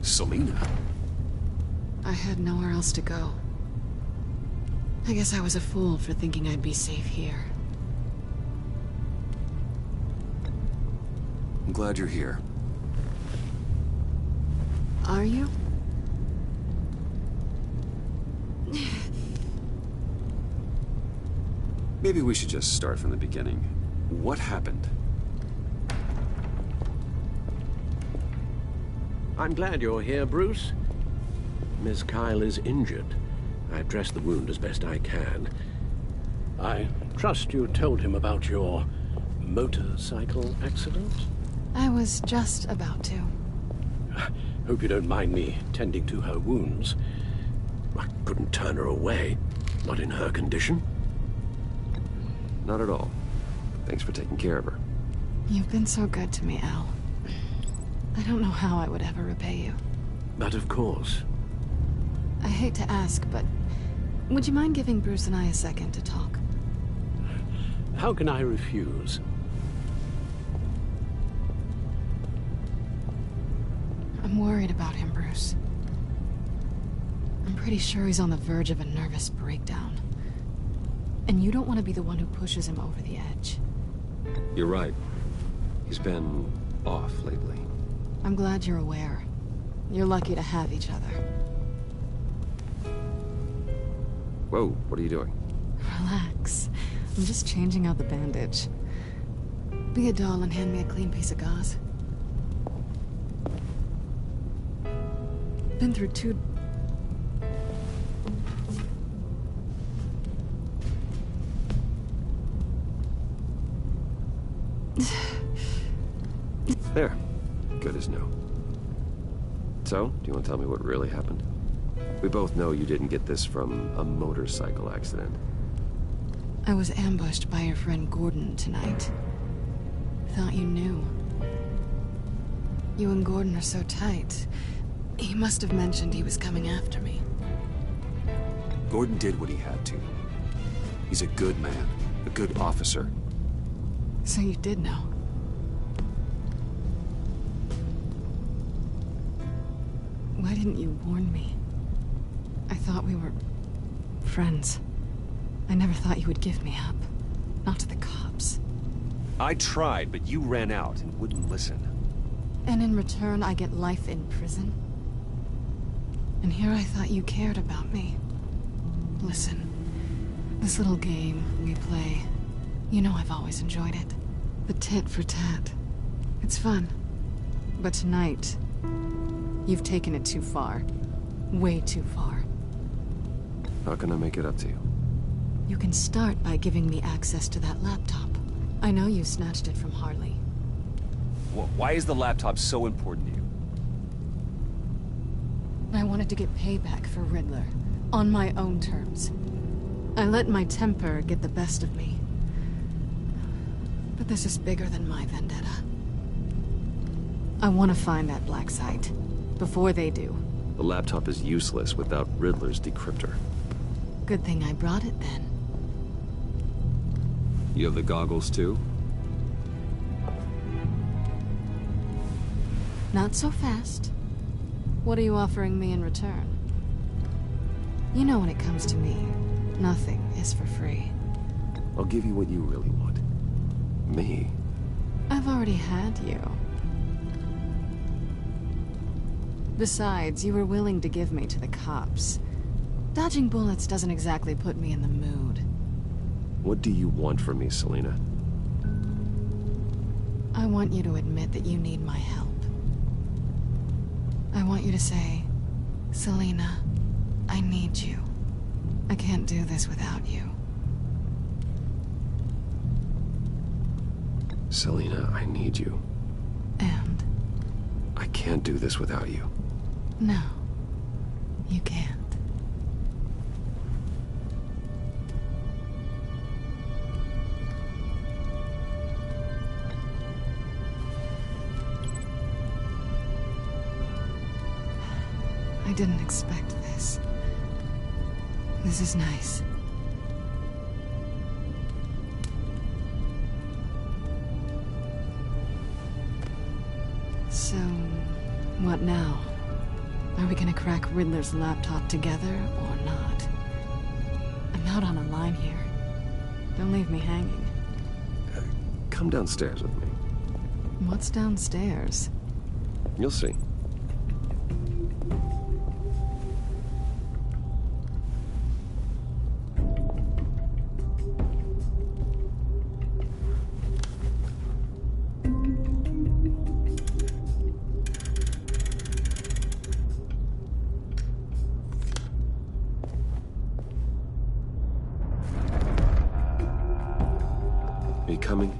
Selina. I had nowhere else to go. I guess I was a fool for thinking I'd be safe here. I'm glad you're here. Are you? Maybe we should just start from the beginning. What happened? I'm glad you're here, Bruce. Miss Kyle is injured. I've dressed the wound as best I can. I trust you told him about your motorcycle accident? I was just about to. Hope you don't mind me tending to her wounds. I couldn't turn her away, not in her condition. Not at all. Thanks for taking care of her. You've been so good to me, Al. I don't know how I would ever repay you. But of course. I hate to ask, but would you mind giving Bruce and I a second to talk? How can I refuse? I'm worried about him, Bruce. I'm pretty sure he's on the verge of a nervous breakdown. And you don't want to be the one who pushes him over the edge. You're right. He's been off lately. I'm glad you're aware. You're lucky to have each other. Whoa, what are you doing? Relax. I'm just changing out the bandage. Be a doll and hand me a clean piece of gauze. Been through 2... There. Good as new. So, do you want to tell me what really happened? We both know you didn't get this from a motorcycle accident. I was ambushed by your friend Gordon tonight. Thought you knew. You and Gordon are so tight. He must have mentioned he was coming after me. Gordon did what he had to. He's a good man, a good officer. So you did know. Why didn't you warn me? I thought we were friends. I never thought you would give me up. Not to the cops. I tried, but you ran out and wouldn't listen. And in return, I get life in prison? And here I thought you cared about me. Listen, this little game we play, you know I've always enjoyed it. The tit for tat. It's fun. But tonight, you've taken it too far. Way too far. How can I make it up to you? You can start by giving me access to that laptop. I know you snatched it from Harley. Why is the laptop so important to you? I wanted to get payback for Riddler, on my own terms. I let my temper get the best of me. But this is bigger than my vendetta. I want to find that black site, before they do. The laptop is useless without Riddler's decryptor. Good thing I brought it then. You have the goggles too? Not so fast. What are you offering me in return? You know when it comes to me, nothing is for free. I'll give you what you really want. Me. I've already had you. Besides, you were willing to give me to the cops. Dodging bullets doesn't exactly put me in the mood. What do you want from me, Selina? I want you to admit that you need my help. I want you to say, Selina, I need you. I can't do this without you. Selina, I need you. And? I can't do this without you. No, you can't. I didn't expect this. This is nice. So, what now? Are we gonna crack Riddler's laptop together or not? I'm out on a line here. Don't leave me hanging. Come downstairs with me. What's downstairs? You'll see. coming?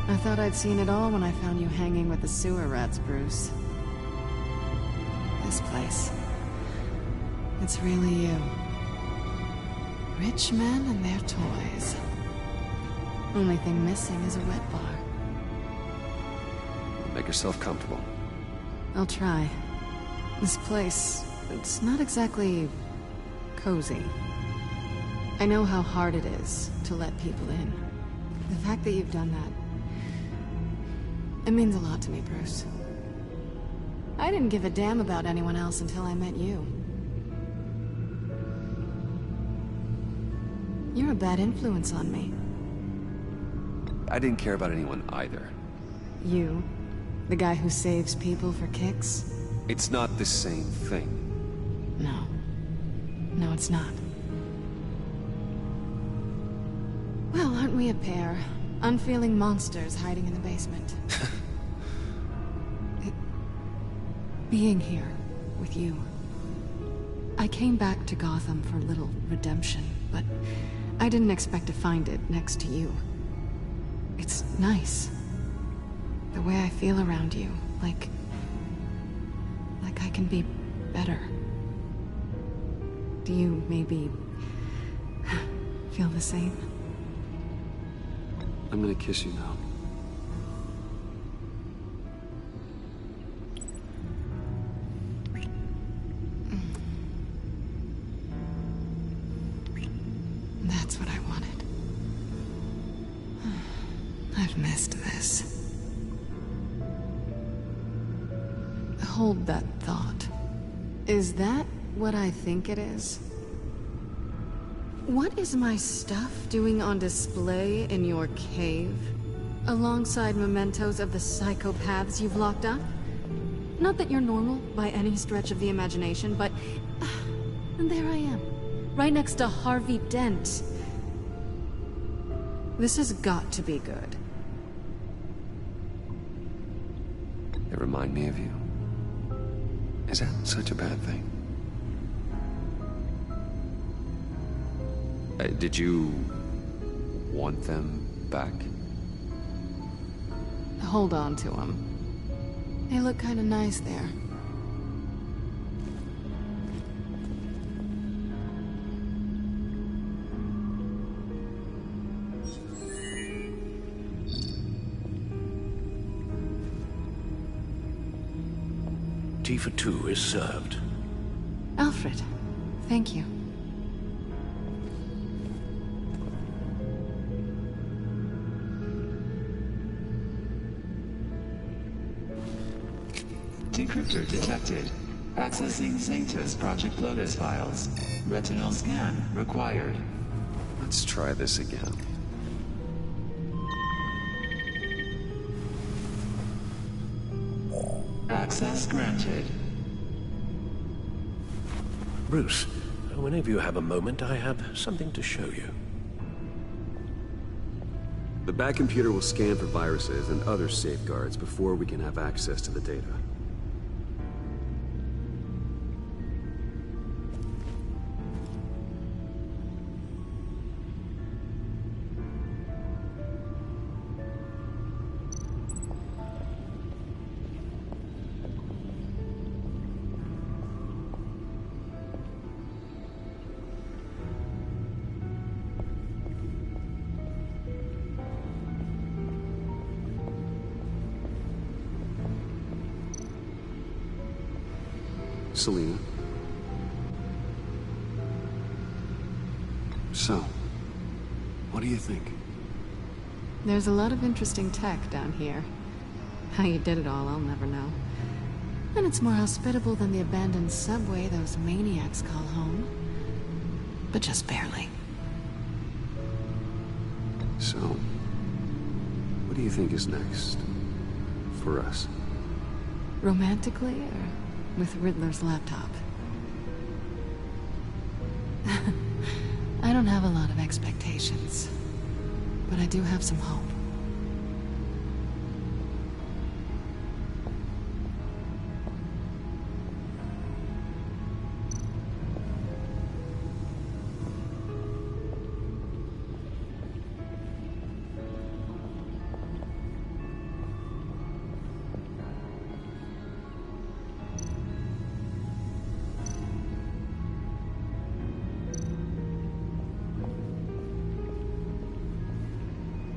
I thought I'd seen it all when I found you hanging with the sewer rats, Bruce. This place. It's really you. Rich men and their toys. Only thing missing is a wet bar. Make yourself comfortable. I'll try. This place, it's not exactly cozy. I know how hard it is to let people in. The fact that you've done that, it means a lot to me, Bruce. I didn't give a damn about anyone else until I met you. You're a bad influence on me. I didn't care about anyone either. You? The guy who saves people for kicks? It's not the same thing. No. No, it's not. Well, aren't we a pair? Unfeeling monsters hiding in the basement. Being here with you. I came back to Gotham for a little redemption, but I didn't expect to find it next to you. It's nice. The way I feel around you, like I can be better. Do you maybe feel the same? I'm gonna kiss you now. That's what I wanted. I've missed this. Hold that thought. Is that what I think it is? What is my stuff doing on display in your cave? Alongside mementos of the psychopaths you've locked up? Not that you're normal by any stretch of the imagination, but... and there I am. Right next to Harvey Dent. This has got to be good. They remind me of you. Is that such a bad thing? Did you want them back? Hold on to them. They look kind of nice there. Tea for two is served. Alfred, thank you. Decryptor detected. Accessing Zeta's Project Lotus files. Retinal scan required. Let's try this again. Access granted. Bruce, whenever you have a moment, I have something to show you. The back computer will scan for viruses and other safeguards before we can have access to the data. Selina. So, what do you think? There's a lot of interesting tech down here. How you did it all, I'll never know. And it's more hospitable than the abandoned subway those maniacs call home. But just barely. So, what do you think is next? For us? Romantically, or with Riddler's laptop? I don't have a lot of expectations, but I do have some hope.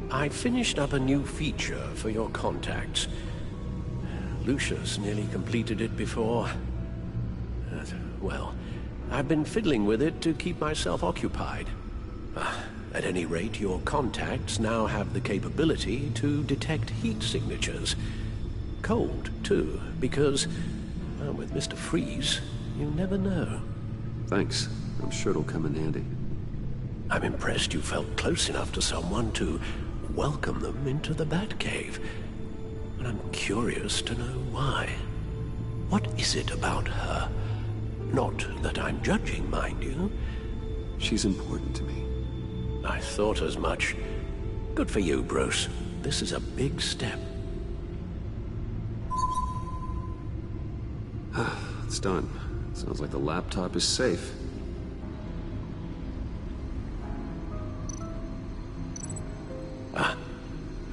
I finished up a new feature for your contacts. Lucius nearly completed it before. Well, I've been fiddling with it to keep myself occupied. At any rate, your contacts now have the capability to detect heat signatures. Cold, too, because, well, with Mr. Freeze, you never know. Thanks. I'm sure it'll come in handy. I'm impressed you felt close enough to someone to welcome them into the Batcave. And I'm curious to know why. What is it about her? Not that I'm judging, mind you. She's important to me. I thought as much. Good for you, Bruce. This is a big step. It's done. Sounds like the laptop is safe.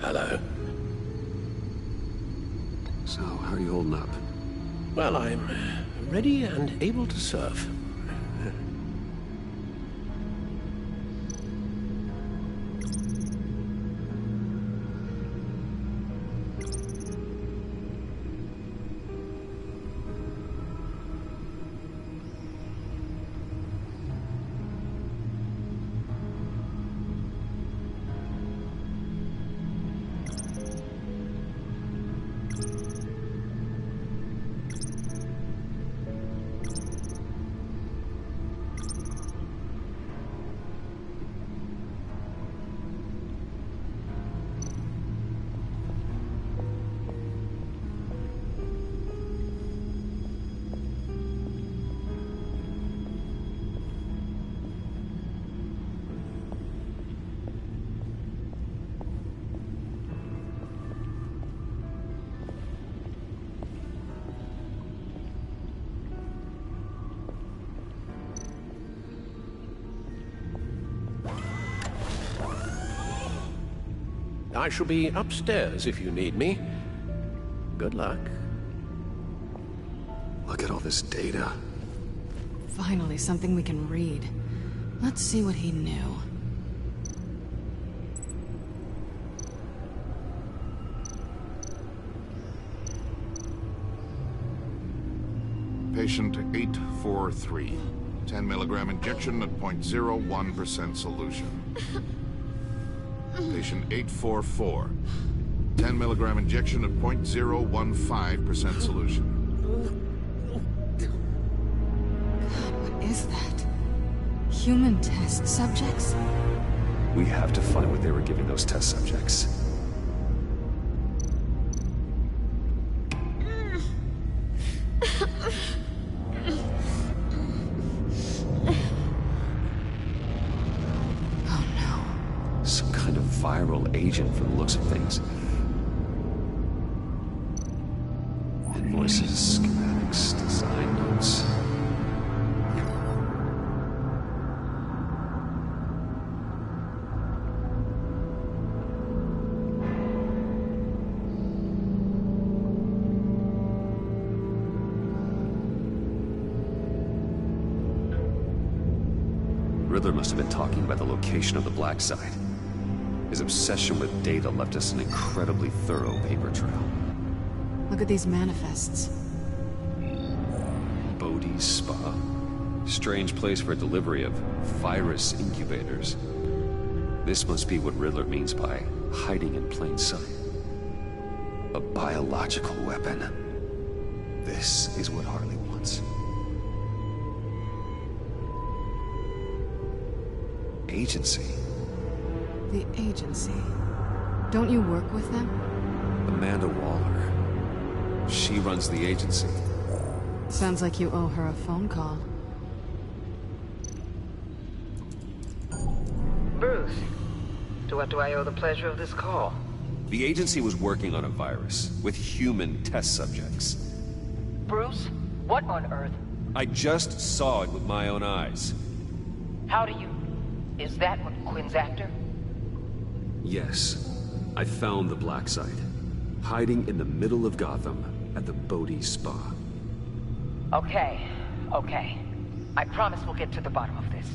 Hello. So, how are you holding up? Well, I'm ready and able to serve. I shall be upstairs if you need me. Good luck. Look at all this data. Finally, something we can read. Let's see what he knew. Patient 843. 10 milligram injection at 0.01% solution. Patient 844. 10 milligram injection at 0.015% solution. God, what is that? Human test subjects? We have to find what they were giving those test subjects. Viral agent from the looks of things. Invoices, schematics, design notes. Riddler must have been talking about the location of the black site. His obsession with data left us an incredibly thorough paper trail. Look at these manifests. Bodhi's Spa. Strange place for delivery of virus incubators. This must be what Riddler means by hiding in plain sight. A biological weapon. This is what Harley wants. Agency. The agency. Don't you work with them? Amanda Waller. She runs the agency. Sounds like you owe her a phone call. Bruce, to what do I owe the pleasure of this call? The agency was working on a virus with human test subjects. Bruce, what on earth? I just saw it with my own eyes. How do you... Is that what Quinn's after? Yes. I found the black site. Hiding in the middle of Gotham at the Bodhi Spa. Okay. I promise we'll get to the bottom of this.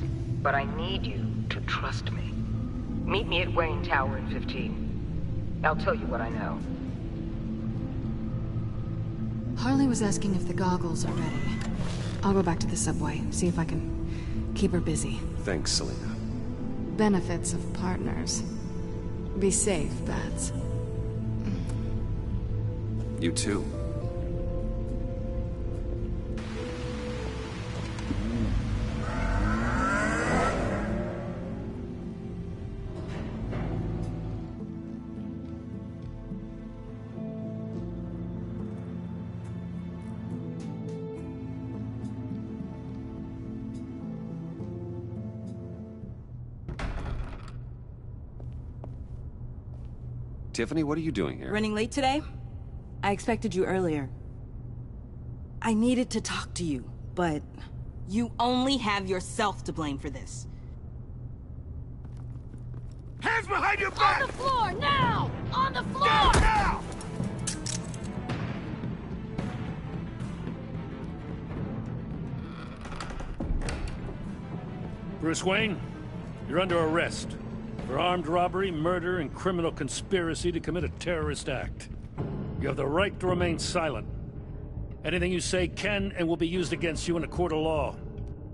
But I need you to trust me. Meet me at Wayne Tower in 15. I'll tell you what I know. Harley was asking if the goggles are ready. I'll go back to the subway, see if I can keep her busy. Thanks, Selena. Benefits of partners. Be safe, Bats. You too. Tiffany, what are you doing here? Running late today? I expected you earlier. I needed to talk to you, but you only have yourself to blame for this. Hands behind your back! On the floor, now! On the floor! Down now! Bruce Wayne, you're under arrest for armed robbery, murder, and criminal conspiracy to commit a terrorist act. You have the right to remain silent. Anything you say can and will be used against you in a court of law.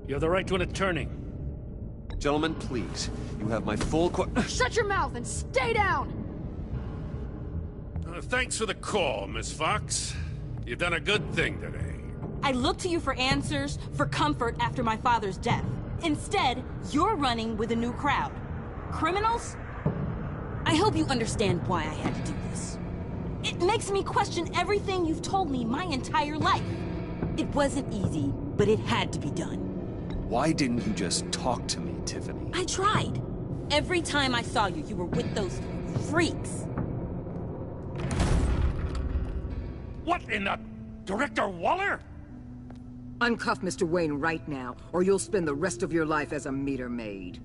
You have the right to an attorney. Gentlemen, please. You have my full Shut your mouth and stay down! Thanks for the call, Miss Fox. You've done a good thing today. I looked to you for answers, for comfort after my father's death. Instead, you're running with a new crowd. Criminals? I hope you understand why I had to do this. It makes me question everything you've told me my entire life. It wasn't easy, but it had to be done. Why didn't you just talk to me, Tiffany? I tried. Every time I saw you, you were with those freaks. What in the... Director Waller? Uncuff Mr. Wayne right now, or you'll spend the rest of your life as a meter maid.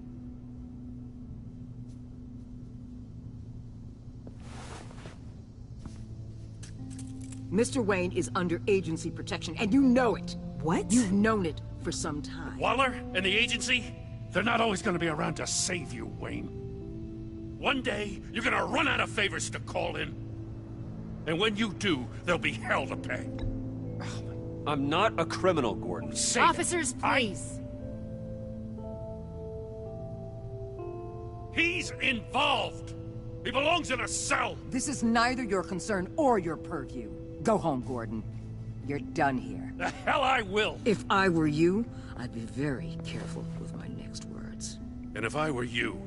Mr. Wayne is under agency protection, and you know it. What? You've known it for some time. Waller and the agency? They're not always gonna be around to save you, Wayne. One day, you're gonna run out of favors to call in. And when you do, there'll be hell to pay. I'm not a criminal, Gordon. Say Officers, please. He's involved. He belongs in a cell. This is neither your concern or your purview. Go home, Gordon. You're done here. The hell I will. If I were you, I'd be very careful with my next words. And if I were you,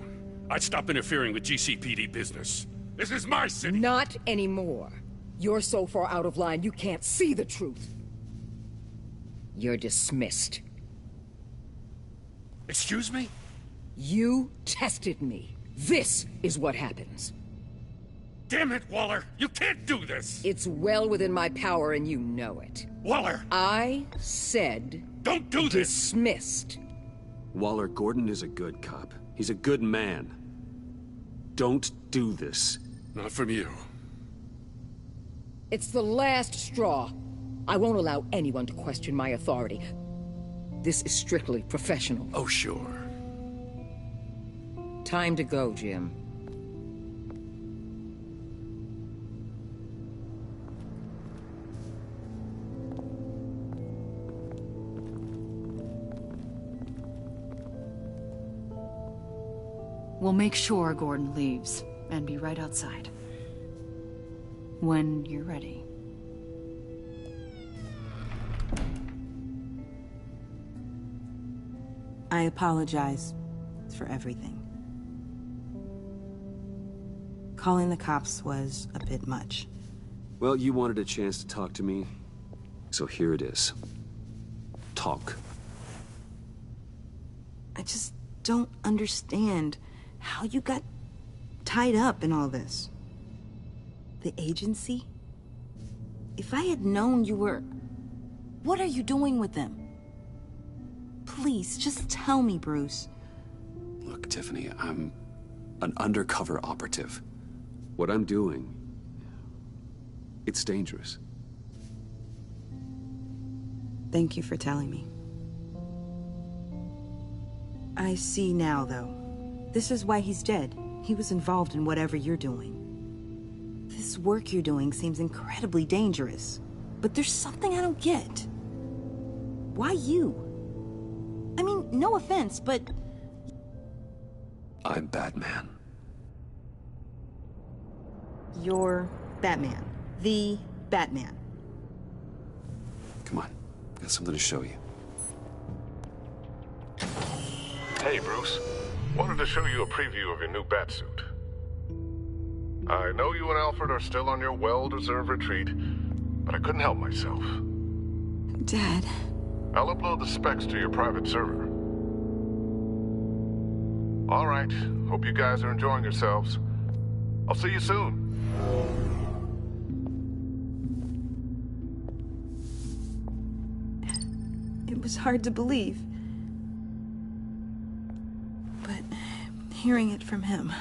I'd stop interfering with GCPD business. This is my city. Not anymore. You're so far out of line, you can't see the truth. You're dismissed. Excuse me? You tested me. This is what happens. Damn it, Waller! You can't do this! It's well within my power and you know it. Waller! I said... Don't do this! Dismissed. Waller, Gordon is a good cop. He's a good man. Don't do this. Not from you. It's the last straw. I won't allow anyone to question my authority. This is strictly professional. Oh, sure. Time to go, Jim. We'll make sure Gordon leaves, and be right outside. when you're ready. I apologize for everything. Calling the cops was a bit much. Well, you wanted a chance to talk to me, so here it is. Talk. I just don't understand how you got tied up in all this. The agency? If I had known you were... What are you doing with them? Please, just tell me, Bruce. Look, Tiffany, I'm an undercover operative. What I'm doing, it's dangerous. Thank you for telling me. I see now, though. This is why he's dead. He was involved in whatever you're doing. This work you're doing seems incredibly dangerous. But there's something I don't get. Why you? I mean, no offense, but... I'm Batman. You're Batman. The Batman. Come on, got something to show you. Hey, Bruce. Wanted to show you a preview of your new Batsuit. I know you and Alfred are still on your well-deserved retreat, but I couldn't help myself. Dad. I'll upload the specs to your private server. All right. Hope you guys are enjoying yourselves. I'll see you soon. It was hard to believe. But hearing it from him...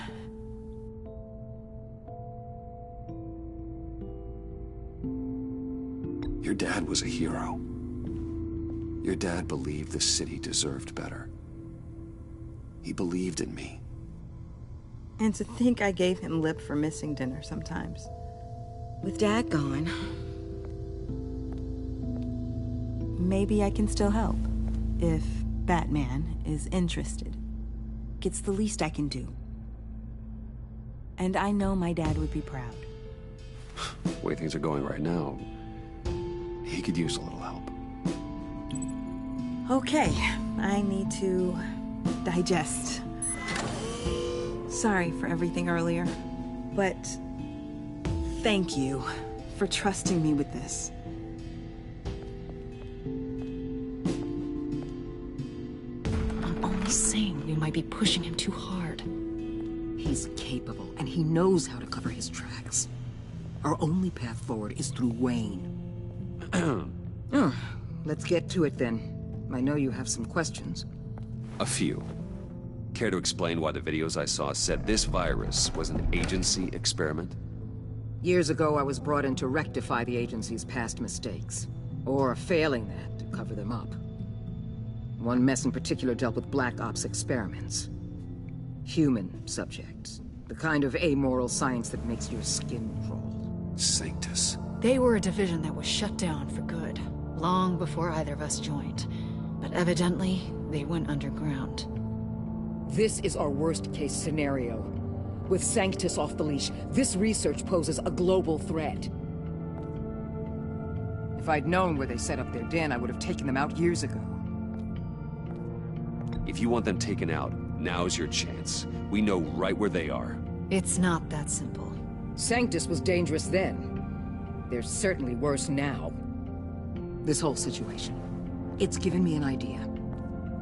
Your dad was a hero. Your dad believed the city deserved better. He believed in me. And to think I gave him lip for missing dinner sometimes. With Dad gone, maybe I can still help. If Batman is interested. It's the least I can do. And I know my dad would be proud. The way things are going right now, he could use a little help. Okay, I need to digest. Sorry for everything earlier, but thank you for trusting me with this. I'm only saying we might be pushing him too hard. He's capable, and he knows how to cover his tracks. Our only path forward is through Wayne. Oh, let's get to it then. I know you have some questions. A few. Care to explain why the videos I saw said this virus was an agency experiment? Years ago, I was brought in to rectify the agency's past mistakes. Or failing that, to cover them up. One mess in particular dealt with Black Ops experiments. Human subjects. The kind of amoral science that makes your skin crawl. Sanctus. They were a division that was shut down for good, long before either of us joined. But evidently, they went underground. This is our worst-case scenario. With Sanctus off the leash, this research poses a global threat. If I'd known where they set up their den, I would have taken them out years ago. If you want them taken out, now's your chance. We know right where they are. It's not that simple. Sanctus was dangerous then. They're certainly worse now. This whole situation, it's given me an idea.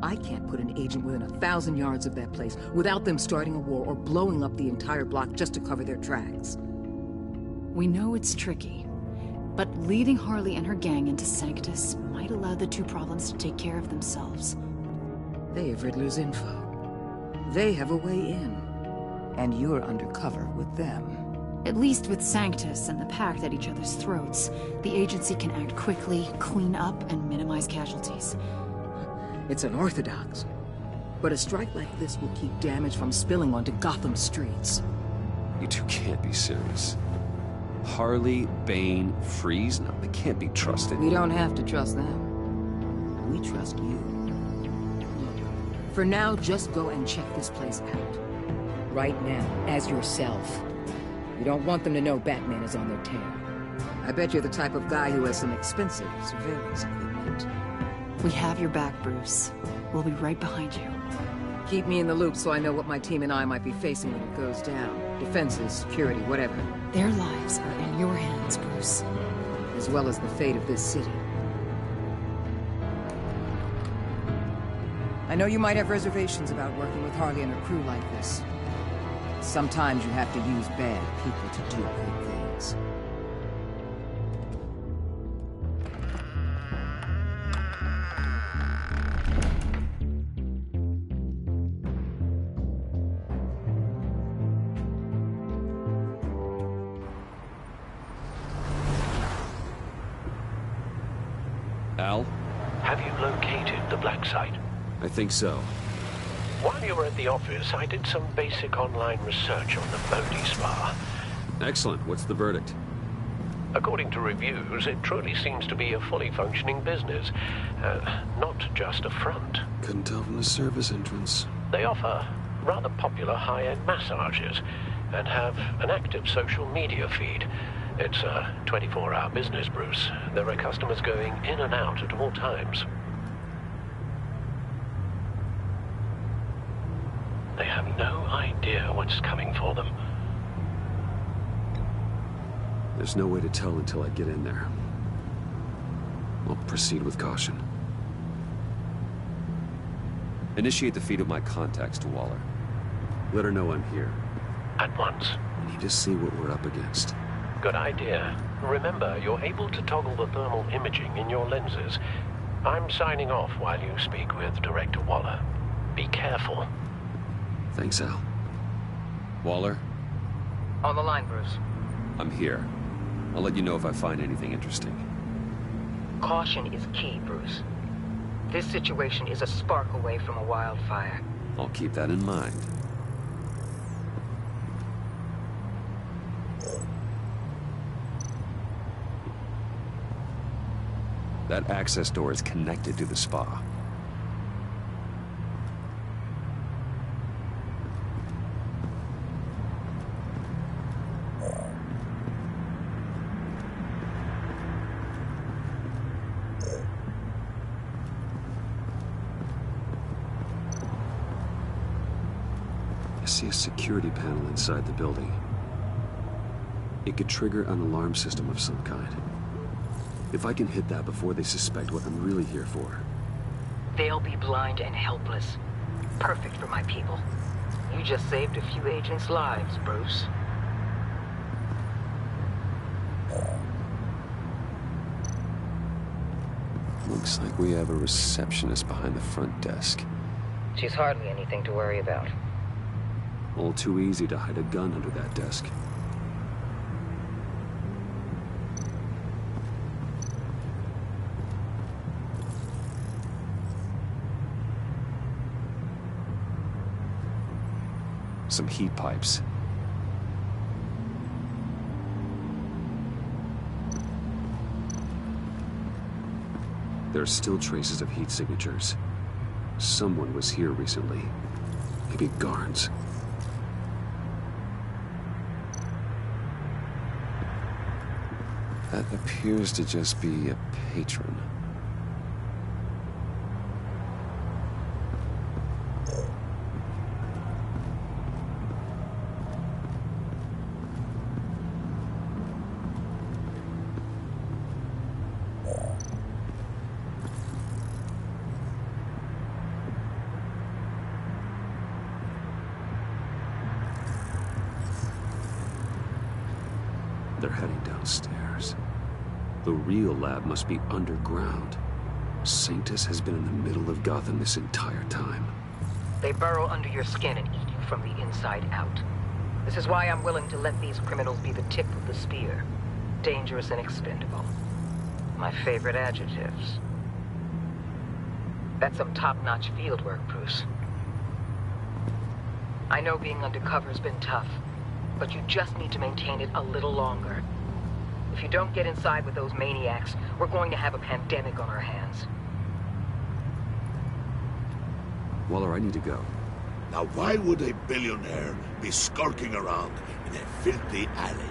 I can't put an agent within 1,000 yards of that place without them starting a war or blowing up the entire block just to cover their tracks. We know it's tricky, but leading Harley and her gang into Sanctus might allow the two problems to take care of themselves. They have Riddler's info. They have a way in. And you're undercover with them. At least with Sanctus and the Pact at each other's throats, the agency can act quickly, clean up, and minimize casualties. It's unorthodox. But a strike like this will keep damage from spilling onto Gotham streets. You two can't be serious. Harley, Bane, Freeze? No, they can't be trusted. We don't have to trust them. We trust you. For now, just go and check this place out. Right now, as yourself. You don't want them to know Batman is on their tail. I bet you're the type of guy who has some expensive surveillance equipment. We have your back, Bruce. We'll be right behind you. Keep me in the loop so I know what my team and I might be facing when it goes down. Defenses, security, whatever. Their lives are in your hands, Bruce. As well as the fate of this city. I know you might have reservations about working with Harley and her crew like this. Sometimes you have to use bad people to do good things. Al? Have you located the black site? I think so. While you were at the office, I did some basic online research on the Bodhi Spa. Excellent. What's the verdict? According to reviews, it truly seems to be a fully functioning business. Not just a front. Couldn't tell from the service entrance. They offer rather popular high-end massages and have an active social media feed. It's a 24-hour business, Bruce. There are customers going in and out at all times. They have no idea what's coming for them. There's no way to tell until I get in there. I'll proceed with caution. Initiate the feed of my contacts to Waller. Let her know I'm here. At once. I need to see what we're up against. Good idea. Remember, you're able to toggle the thermal imaging in your lenses. I'm signing off while you speak with Director Waller. Be careful. Thanks, Al. Waller? On the line, Bruce. I'm here. I'll let you know if I find anything interesting. Caution is key, Bruce. This situation is a spark away from a wildfire. I'll keep that in mind. That access door is connected to the spa. I see a security panel inside the building. It could trigger an alarm system of some kind. If I can hit that before they suspect what I'm really here for. They'll be blind and helpless. Perfect for my people. You just saved a few agents' lives, Bruce. Looks like we have a receptionist behind the front desk. She's hardly anything to worry about. All too easy to hide a gun under that desk. Some heat pipes. There are still traces of heat signatures. Someone was here recently. Maybe guards. That appears to just be a patron. They're heading downstairs. The real lab must be underground. Sanctus has been in the middle of Gotham this entire time. They burrow under your skin and eat you from the inside out. This is why I'm willing to let these criminals be the tip of the spear. Dangerous and expendable. My favorite adjectives. That's some top-notch field work, Bruce. I know being undercover's been tough, but you just need to maintain it a little longer. If you don't get inside with those maniacs, we're going to have a pandemic on our hands. Waller, I need to go. Now why would a billionaire be skulking around in a filthy alley?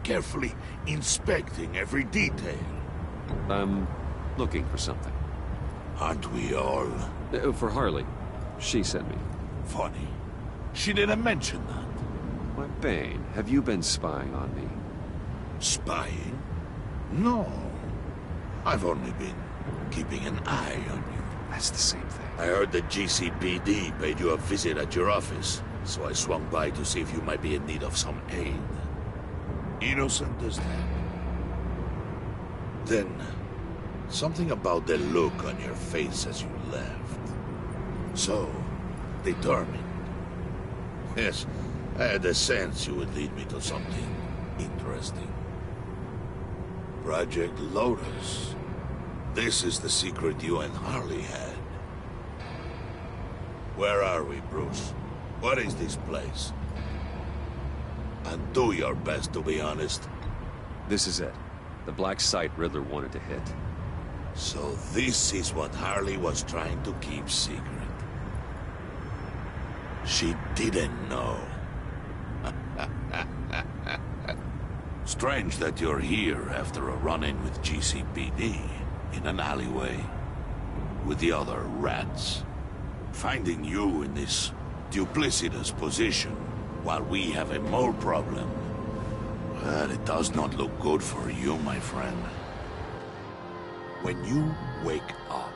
Carefully inspecting every detail. I'm looking for something. Aren't we all? For Harley. She sent me. Funny. She didn't mention that. Why, Bane, have you been spying on me? Spying? No. I've only been keeping an eye on you. That's the same thing. I heard the GCPD paid you a visit at your office, so I swung by to see if you might be in need of some aid. Innocent as that. Then, something about the look on your face as you left. So, determined. Yes, I had a sense you would lead me to something interesting. Project Lotus. This is the secret you and Harley had. Where are we, Bruce? What is this place? And do your best to be honest. This is it. The black site Riddler wanted to hit. So this is what Harley was trying to keep secret. She didn't know. Strange that you're here after a run-in with GCPD in an alleyway with the other rats. Finding you in this duplicitous position while we have a mole problem. Well, it does not look good for you, my friend. When you wake up,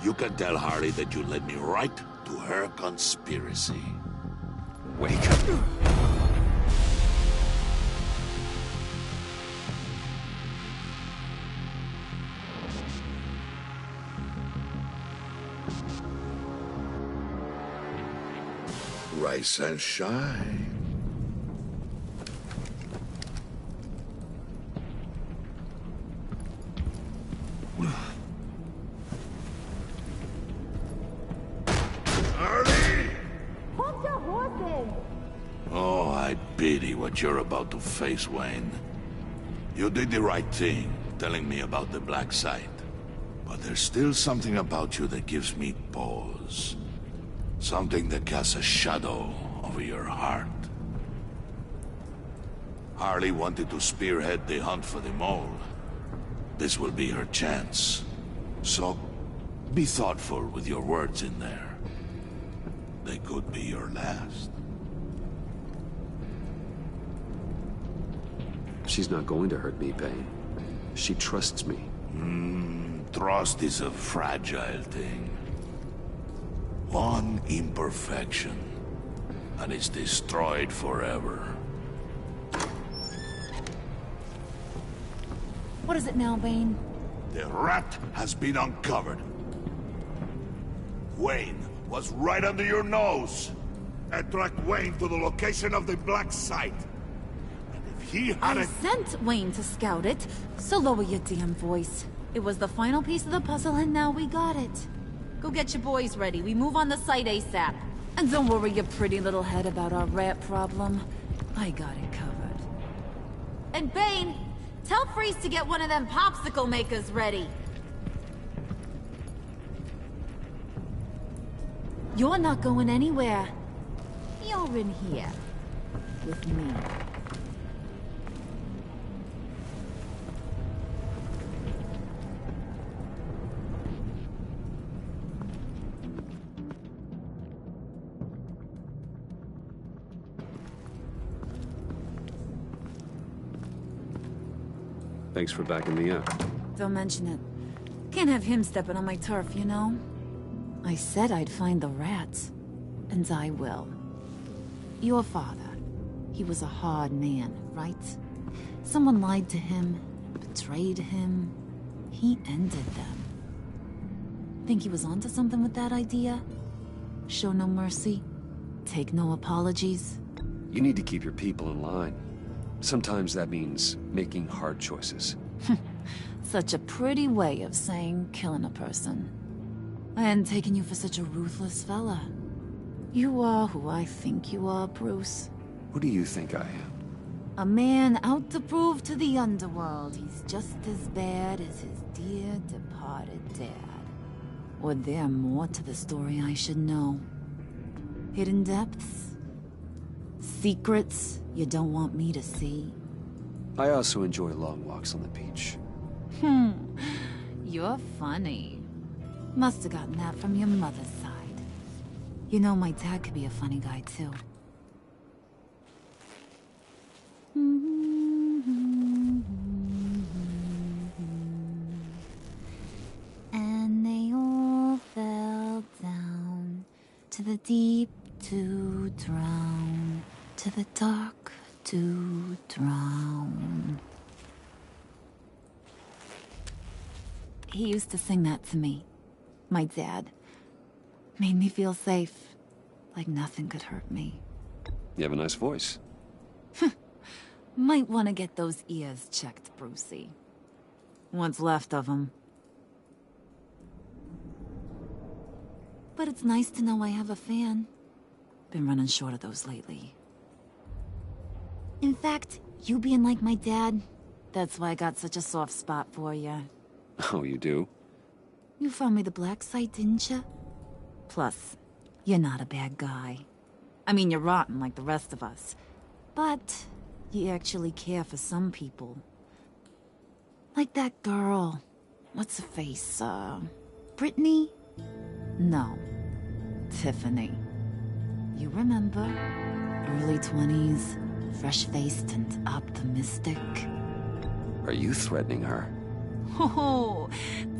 you can tell Harley that you led me right to her conspiracy. Wake up. Rise and shine. Harley! Hold your horses! Oh, I pity what you're about to face, Wayne. You did the right thing, telling me about the black site. But there's still something about you that gives me pause. Something that casts a shadow over your heart. Harley wanted to spearhead the hunt for the mole. This will be her chance. So, be thoughtful with your words in there. They could be your last. She's not going to hurt me, Bane. She trusts me. Trust is a fragile thing. One imperfection, and it's destroyed forever. What is it now, Bane? The rat has been uncovered. Wayne was right under your nose. I tracked Wayne to the location of the black site. And if he I hadn't... sent Wayne to scout it, so lower your damn voice. It was the final piece of the puzzle, and now we got it. Go get your boys ready. We move on the site ASAP. And don't worry your pretty little head about our rat problem. I got it covered. And Bane, tell Freeze to get one of them popsicle makers ready. You're not going anywhere. You're in here. With me. Thanks for backing me up. Don't mention it. Can't have him stepping on my turf, you know? I said I'd find the rats. And I will. Your father. He was a hard man, right? Someone lied to him, betrayed him. He ended them. Think he was onto something with that idea? Show no mercy? Take no apologies? You need to keep your people in line. Sometimes that means making hard choices. Such a pretty way of saying killing a person. I hadn't taken you for such a ruthless fella. You are who I think you are, Bruce. Who do you think I am? A man out to prove to the underworld he's just as bad as his dear departed dad. Or there more to the story I should know? Hidden depths? Secrets you don't want me to see? I also enjoy long walks on the beach. You're funny. Must have gotten that from your mother's side. You know, my dad could be a funny guy, too. And they all fell down to the deep to drown, to the dark to drown. He used to sing that to me. My dad. Made me feel safe. Like nothing could hurt me. You have a nice voice. Might want to get those ears checked, Brucey. What's left of them. But it's nice to know I have a fan. Been running short of those lately. In fact, you being like my dad, that's why I got such a soft spot for you. Oh, you do? You found me the black site, didn't you? Plus, you're not a bad guy. I mean, you're rotten like the rest of us. But you actually care for some people. Like that girl. What's her face? Brittany? No. Tiffany. You remember? Early 20s, fresh-faced and optimistic. Are you threatening her? Oh,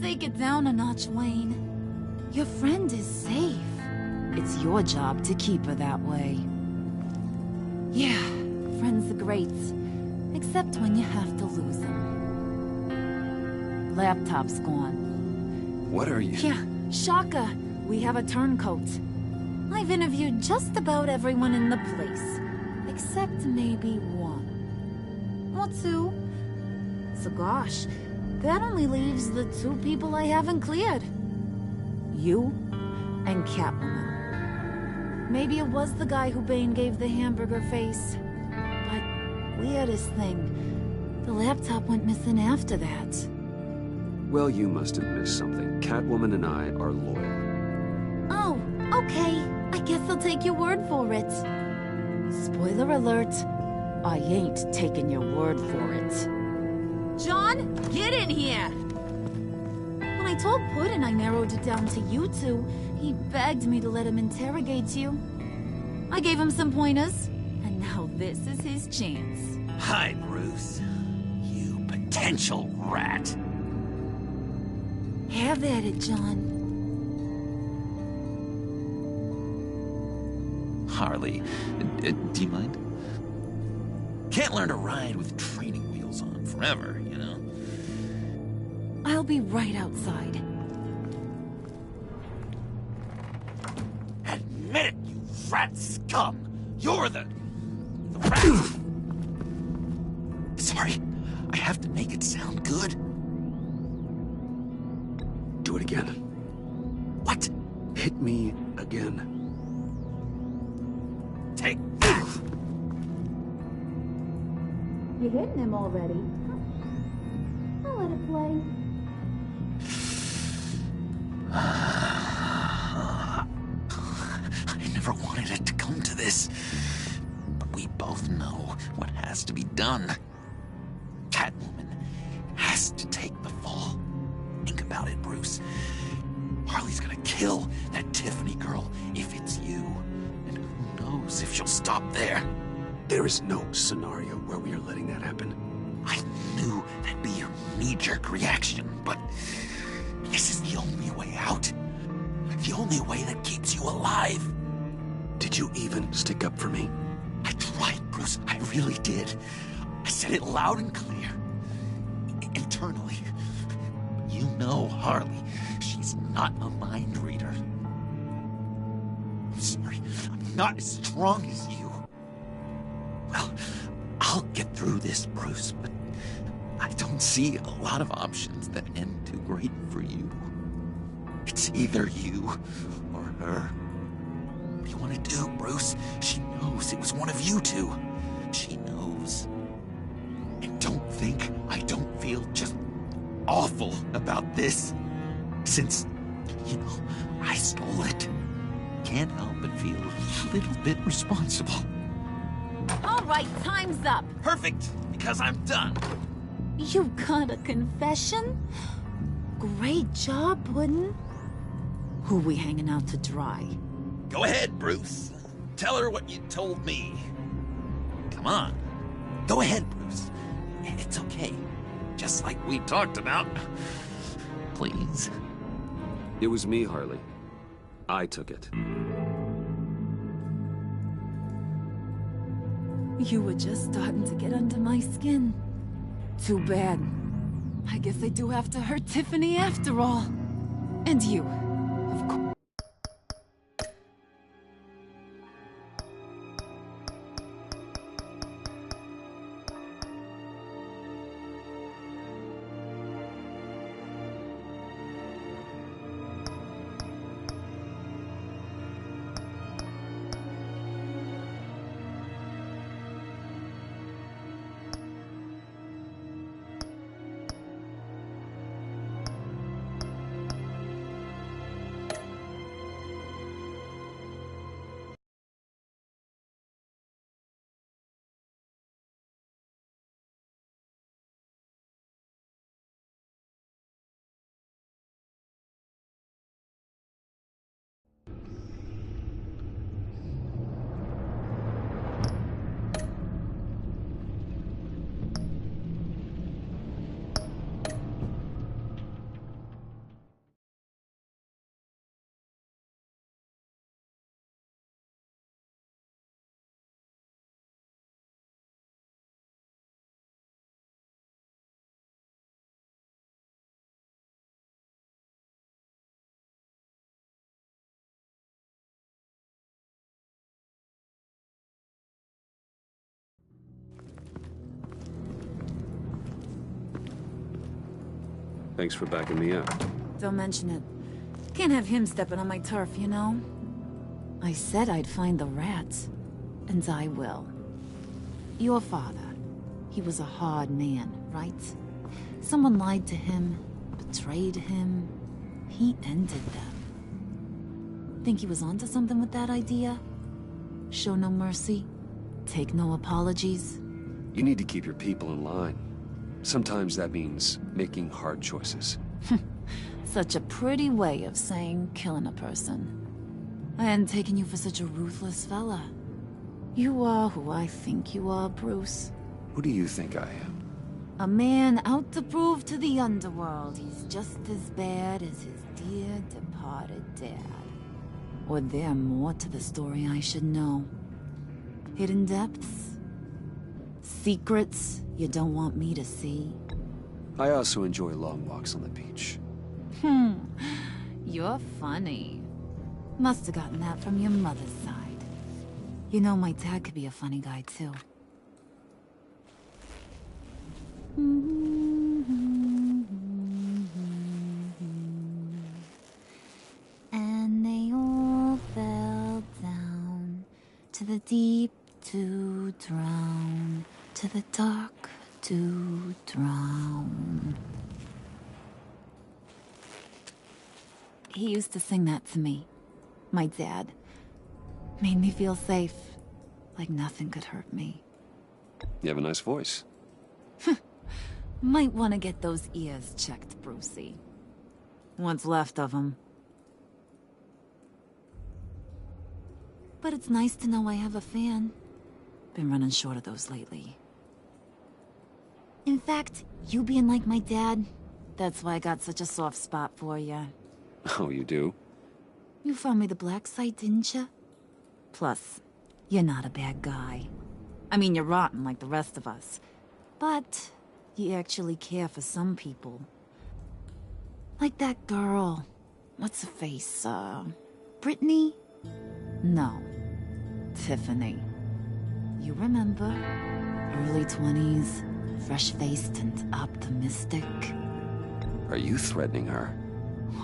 take it down a notch, Wayne. Your friend is safe. It's your job to keep her that way. Yeah, friends are great. Except when you have to lose them. Laptop's gone. What are you... Yeah, shocker. We have a turncoat. I've interviewed just about everyone in the place. Except maybe one. Or two. So gosh, that only leaves the two people I haven't cleared. You and Catwoman. Maybe it was the guy who Bane gave the hamburger face. But weirdest thing, the laptop went missing after that. Well, you must have missed something. Catwoman and I are loyal. Oh, okay. I guess I'll take your word for it. Spoiler alert, I ain't taking your word for it. John, get in here! When I told Puddin' I narrowed it down to you two, he begged me to let him interrogate you. I gave him some pointers, and now this is his chance. Hi, Bruce. You potential rat. Have at it, John. Harley, do you mind? Can't learn to ride with training wheels on forever, you know? I'll be right outside. Admit it, you rat scum! You're the rat! Sorry, I have to make it sound good. Do it again. What? Hit me again. Take that! You're hitting him already. I'll let it play. I never wanted it to come to this. But we both know what has to be done. Catwoman has to take the fall. Think about it, Bruce. Harley's gonna kill that Tiffany girl if it's you. And who knows if she'll stop there. There is no scenario where we are letting that happen. I knew that'd be your knee-jerk reaction, but this is the only way out. The only way that keeps you alive. Did you even stick up for me? I tried, Bruce. I really did. I said it loud and clear. Internally. But you know Harley. She's not a mind reader. I'm sorry. I'm not as strong as you. Well, I'll get through this, Bruce, but I don't see a lot of options that end too great for you. It's either you or her. What do you want to do, Bruce? She knows it was one of you two. She knows. And don't think I don't feel just awful about this. Since You know, I stole it. Can't help but feel a little bit responsible. All right, time's up. Perfect, because I'm done. You got a confession? Great job, Puddin'. Who we hanging out to dry? Go ahead, Bruce. Tell her what you told me. Come on. Go ahead, Bruce. It's okay. Just like we talked about. Please. It was me, Harley. I took it. You were just starting to get under my skin. Too bad. I guess I do have to hurt Tiffany after all. And you, of course. Thanks for backing me up. Don't mention it. Can't have him stepping on my turf, you know? I said I'd find the rats. And I will. Your father. He was a hard man, right? Someone lied to him, betrayed him. He ended them. Think he was onto something with that idea? Show no mercy? Take no apologies? You need to keep your people in line. Sometimes that means making hard choices. Such a pretty way of saying killing a person. I hadn't taken you for such a ruthless fella. You are who I think you are, Bruce. Who do you think I am? A man out to prove to the underworld he's just as bad as his dear departed dad. Or there more to the story I should know? Hidden depths? Secrets you don't want me to see? I also enjoy long walks on the beach. You're funny. Must have gotten that from your mother's side. You know my dad could be a funny guy, too. And they all fell down to the deep to drown, to the dark to drown. He used to sing that to me. My dad. Made me feel safe. Like nothing could hurt me. You have a nice voice. Might want to get those ears checked, Brucey. What's left of them. But it's nice to know I have a fan. Been running short of those lately. In fact, you being like my dad, that's why I got such a soft spot for you. Oh, you do? You found me the black site, didn't you? Plus, you're not a bad guy. I mean, you're rotten like the rest of us. But you actually care for some people. Like that girl. What's her face? Brittany? No. Tiffany. You remember? Early 20s, fresh-faced and optimistic. Are you threatening her?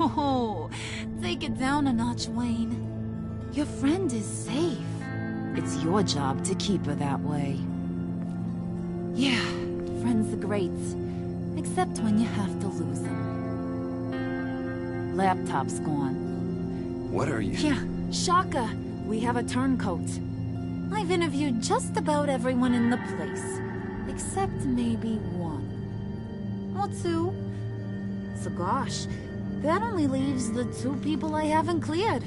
Oh, take it down a notch, Wayne. Your friend is safe. It's your job to keep her that way. Yeah, friends are great. Except when you have to lose them. Laptop's gone. What are you... Yeah, Shaka. We have a turncoat. I've interviewed just about everyone in the place. Except maybe one. Or two. So gosh, that only leaves the two people I haven't cleared.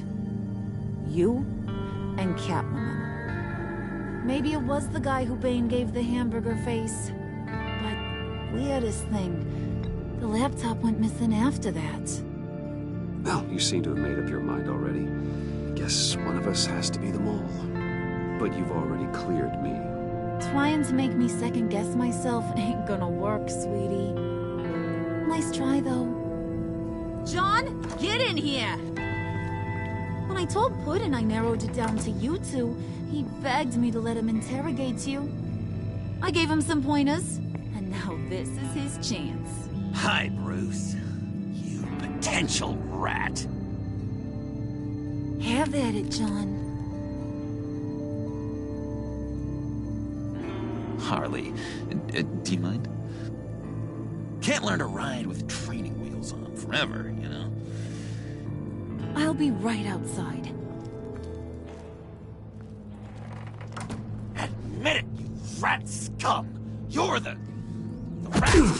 You and Catwoman. Maybe it was the guy who Bane gave the hamburger face. But weirdest thing, the laptop went missing after that. Well, you seem to have made up your mind already. Guess one of us has to be the mole. But you've already cleared me. Trying to make me second-guess myself ain't gonna work, sweetie. Nice try, though. John, get in here! When I told Puddin' I narrowed it down to you two, he begged me to let him interrogate you. I gave him some pointers, and now this is his chance. Hi, Bruce. You potential rat. Have at it, John. Harley, do you mind? Can't learn to ride with training wheels on forever, you know? I'll be right outside. Admit it, you rat scum! You're the rat!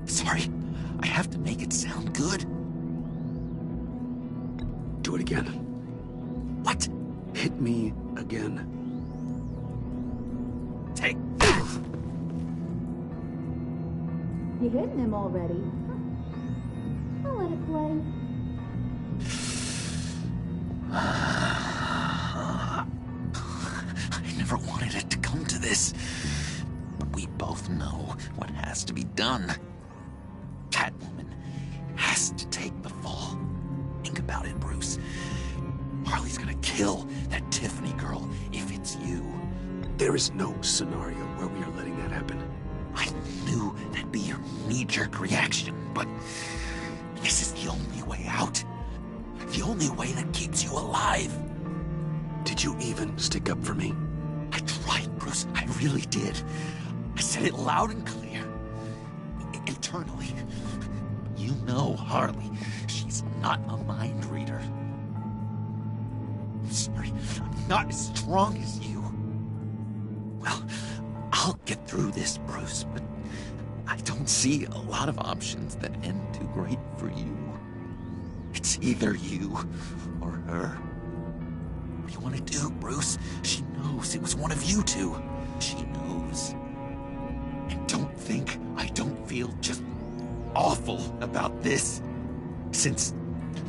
Sorry, I have to make it sound good. Do it again. What? Hit me again. Take that! You hitting him already? I'll let it play. I never wanted it to come to this. But we both know what has to be done. Catwoman has to take the fall. Think about it, Bruce. Harley's gonna kill that Tiffany girl if it's you. There is no scenario where we are letting that happen. I knew that'd be your knee-jerk reaction, but this is the only way out. The only way that keeps you alive. Did you even stick up for me? I tried, Bruce. I really did. I said it loud and clear. Internally. You know Harley. She's not a mind reader. I'm sorry. I'm not as strong as you. Well, I'll get through this, Bruce, but I don't see a lot of options that end too great for you. It's either you or her. What do you want to do, Bruce? She knows it was one of you two. She knows. And don't think I don't feel just awful about this. Since,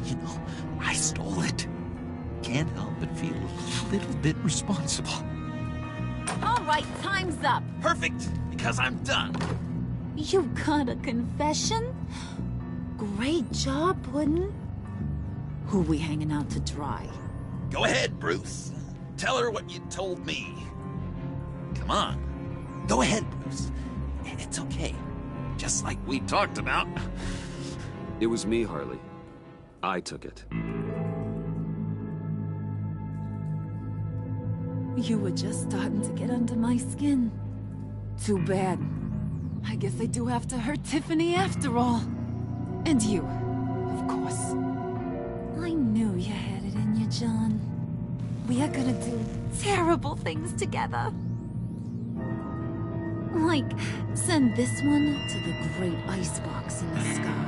you know, I stole it. Can't help but feel a little bit responsible. All right, time's up. Perfect, because I'm done. You got a confession? Great job, Puddin'. Who we hanging out to dry? Go ahead, Bruce. Tell her what you told me. Come on. Go ahead, Bruce. It's okay. Just like we talked about. It was me, Harley. I took it. You were just starting to get under my skin. Too bad. I guess I do have to hurt Tiffany after all. And you, of course. I knew you had it in you, John. We are gonna do terrible things together. Like, send this one to the great icebox in the sky.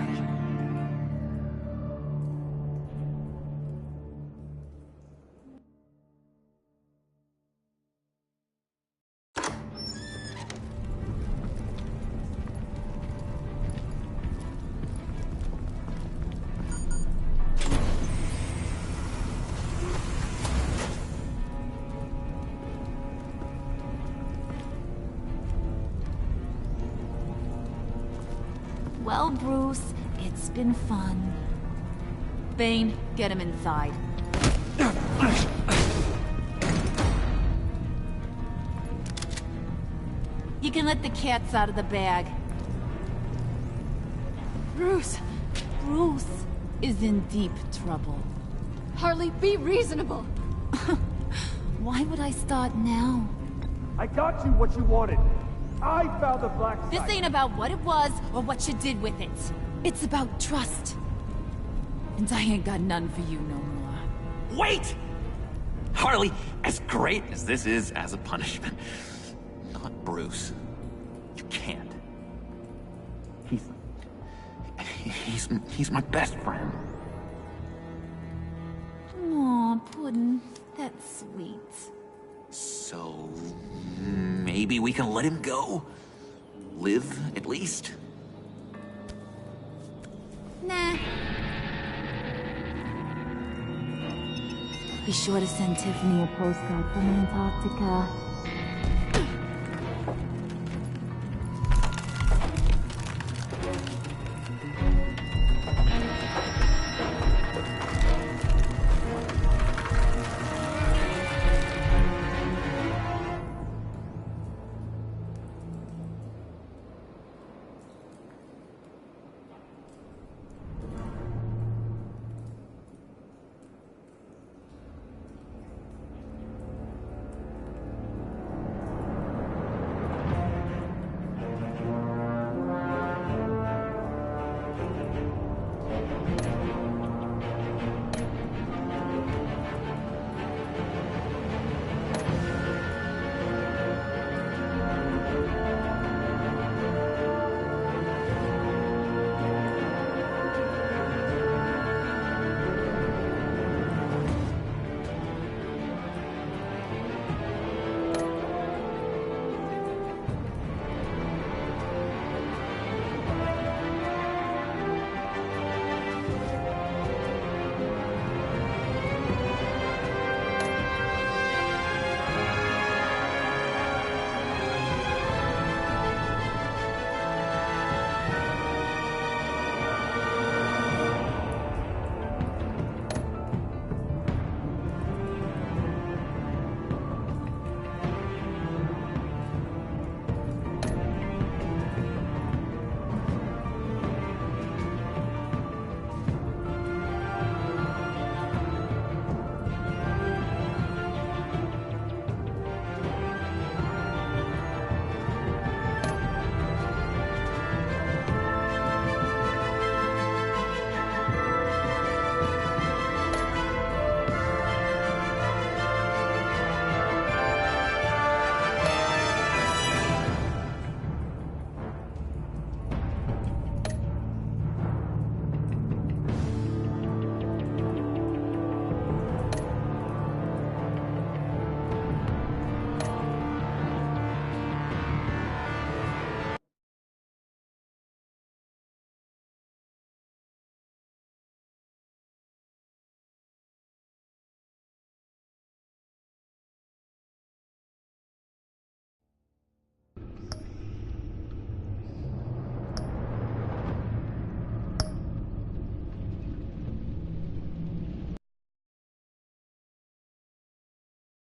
Well, Bruce, it's been fun. Bane, get him inside. You can let the cats out of the bag. Bruce is in deep trouble. Harley, be reasonable. Why would I start now? I got you what you wanted. I found the black site. This ain't about what it was or what you did with it. It's about trust. And I ain't got none for you no more. Wait! Harley, as great as this is as a punishment, not Bruce. You can't. He's my best friend. Aw, Puddin'. That's sweet. So, maybe we can let him go? Live, at least? Nah. Be sure to send Tiffany a postcard from Antarctica.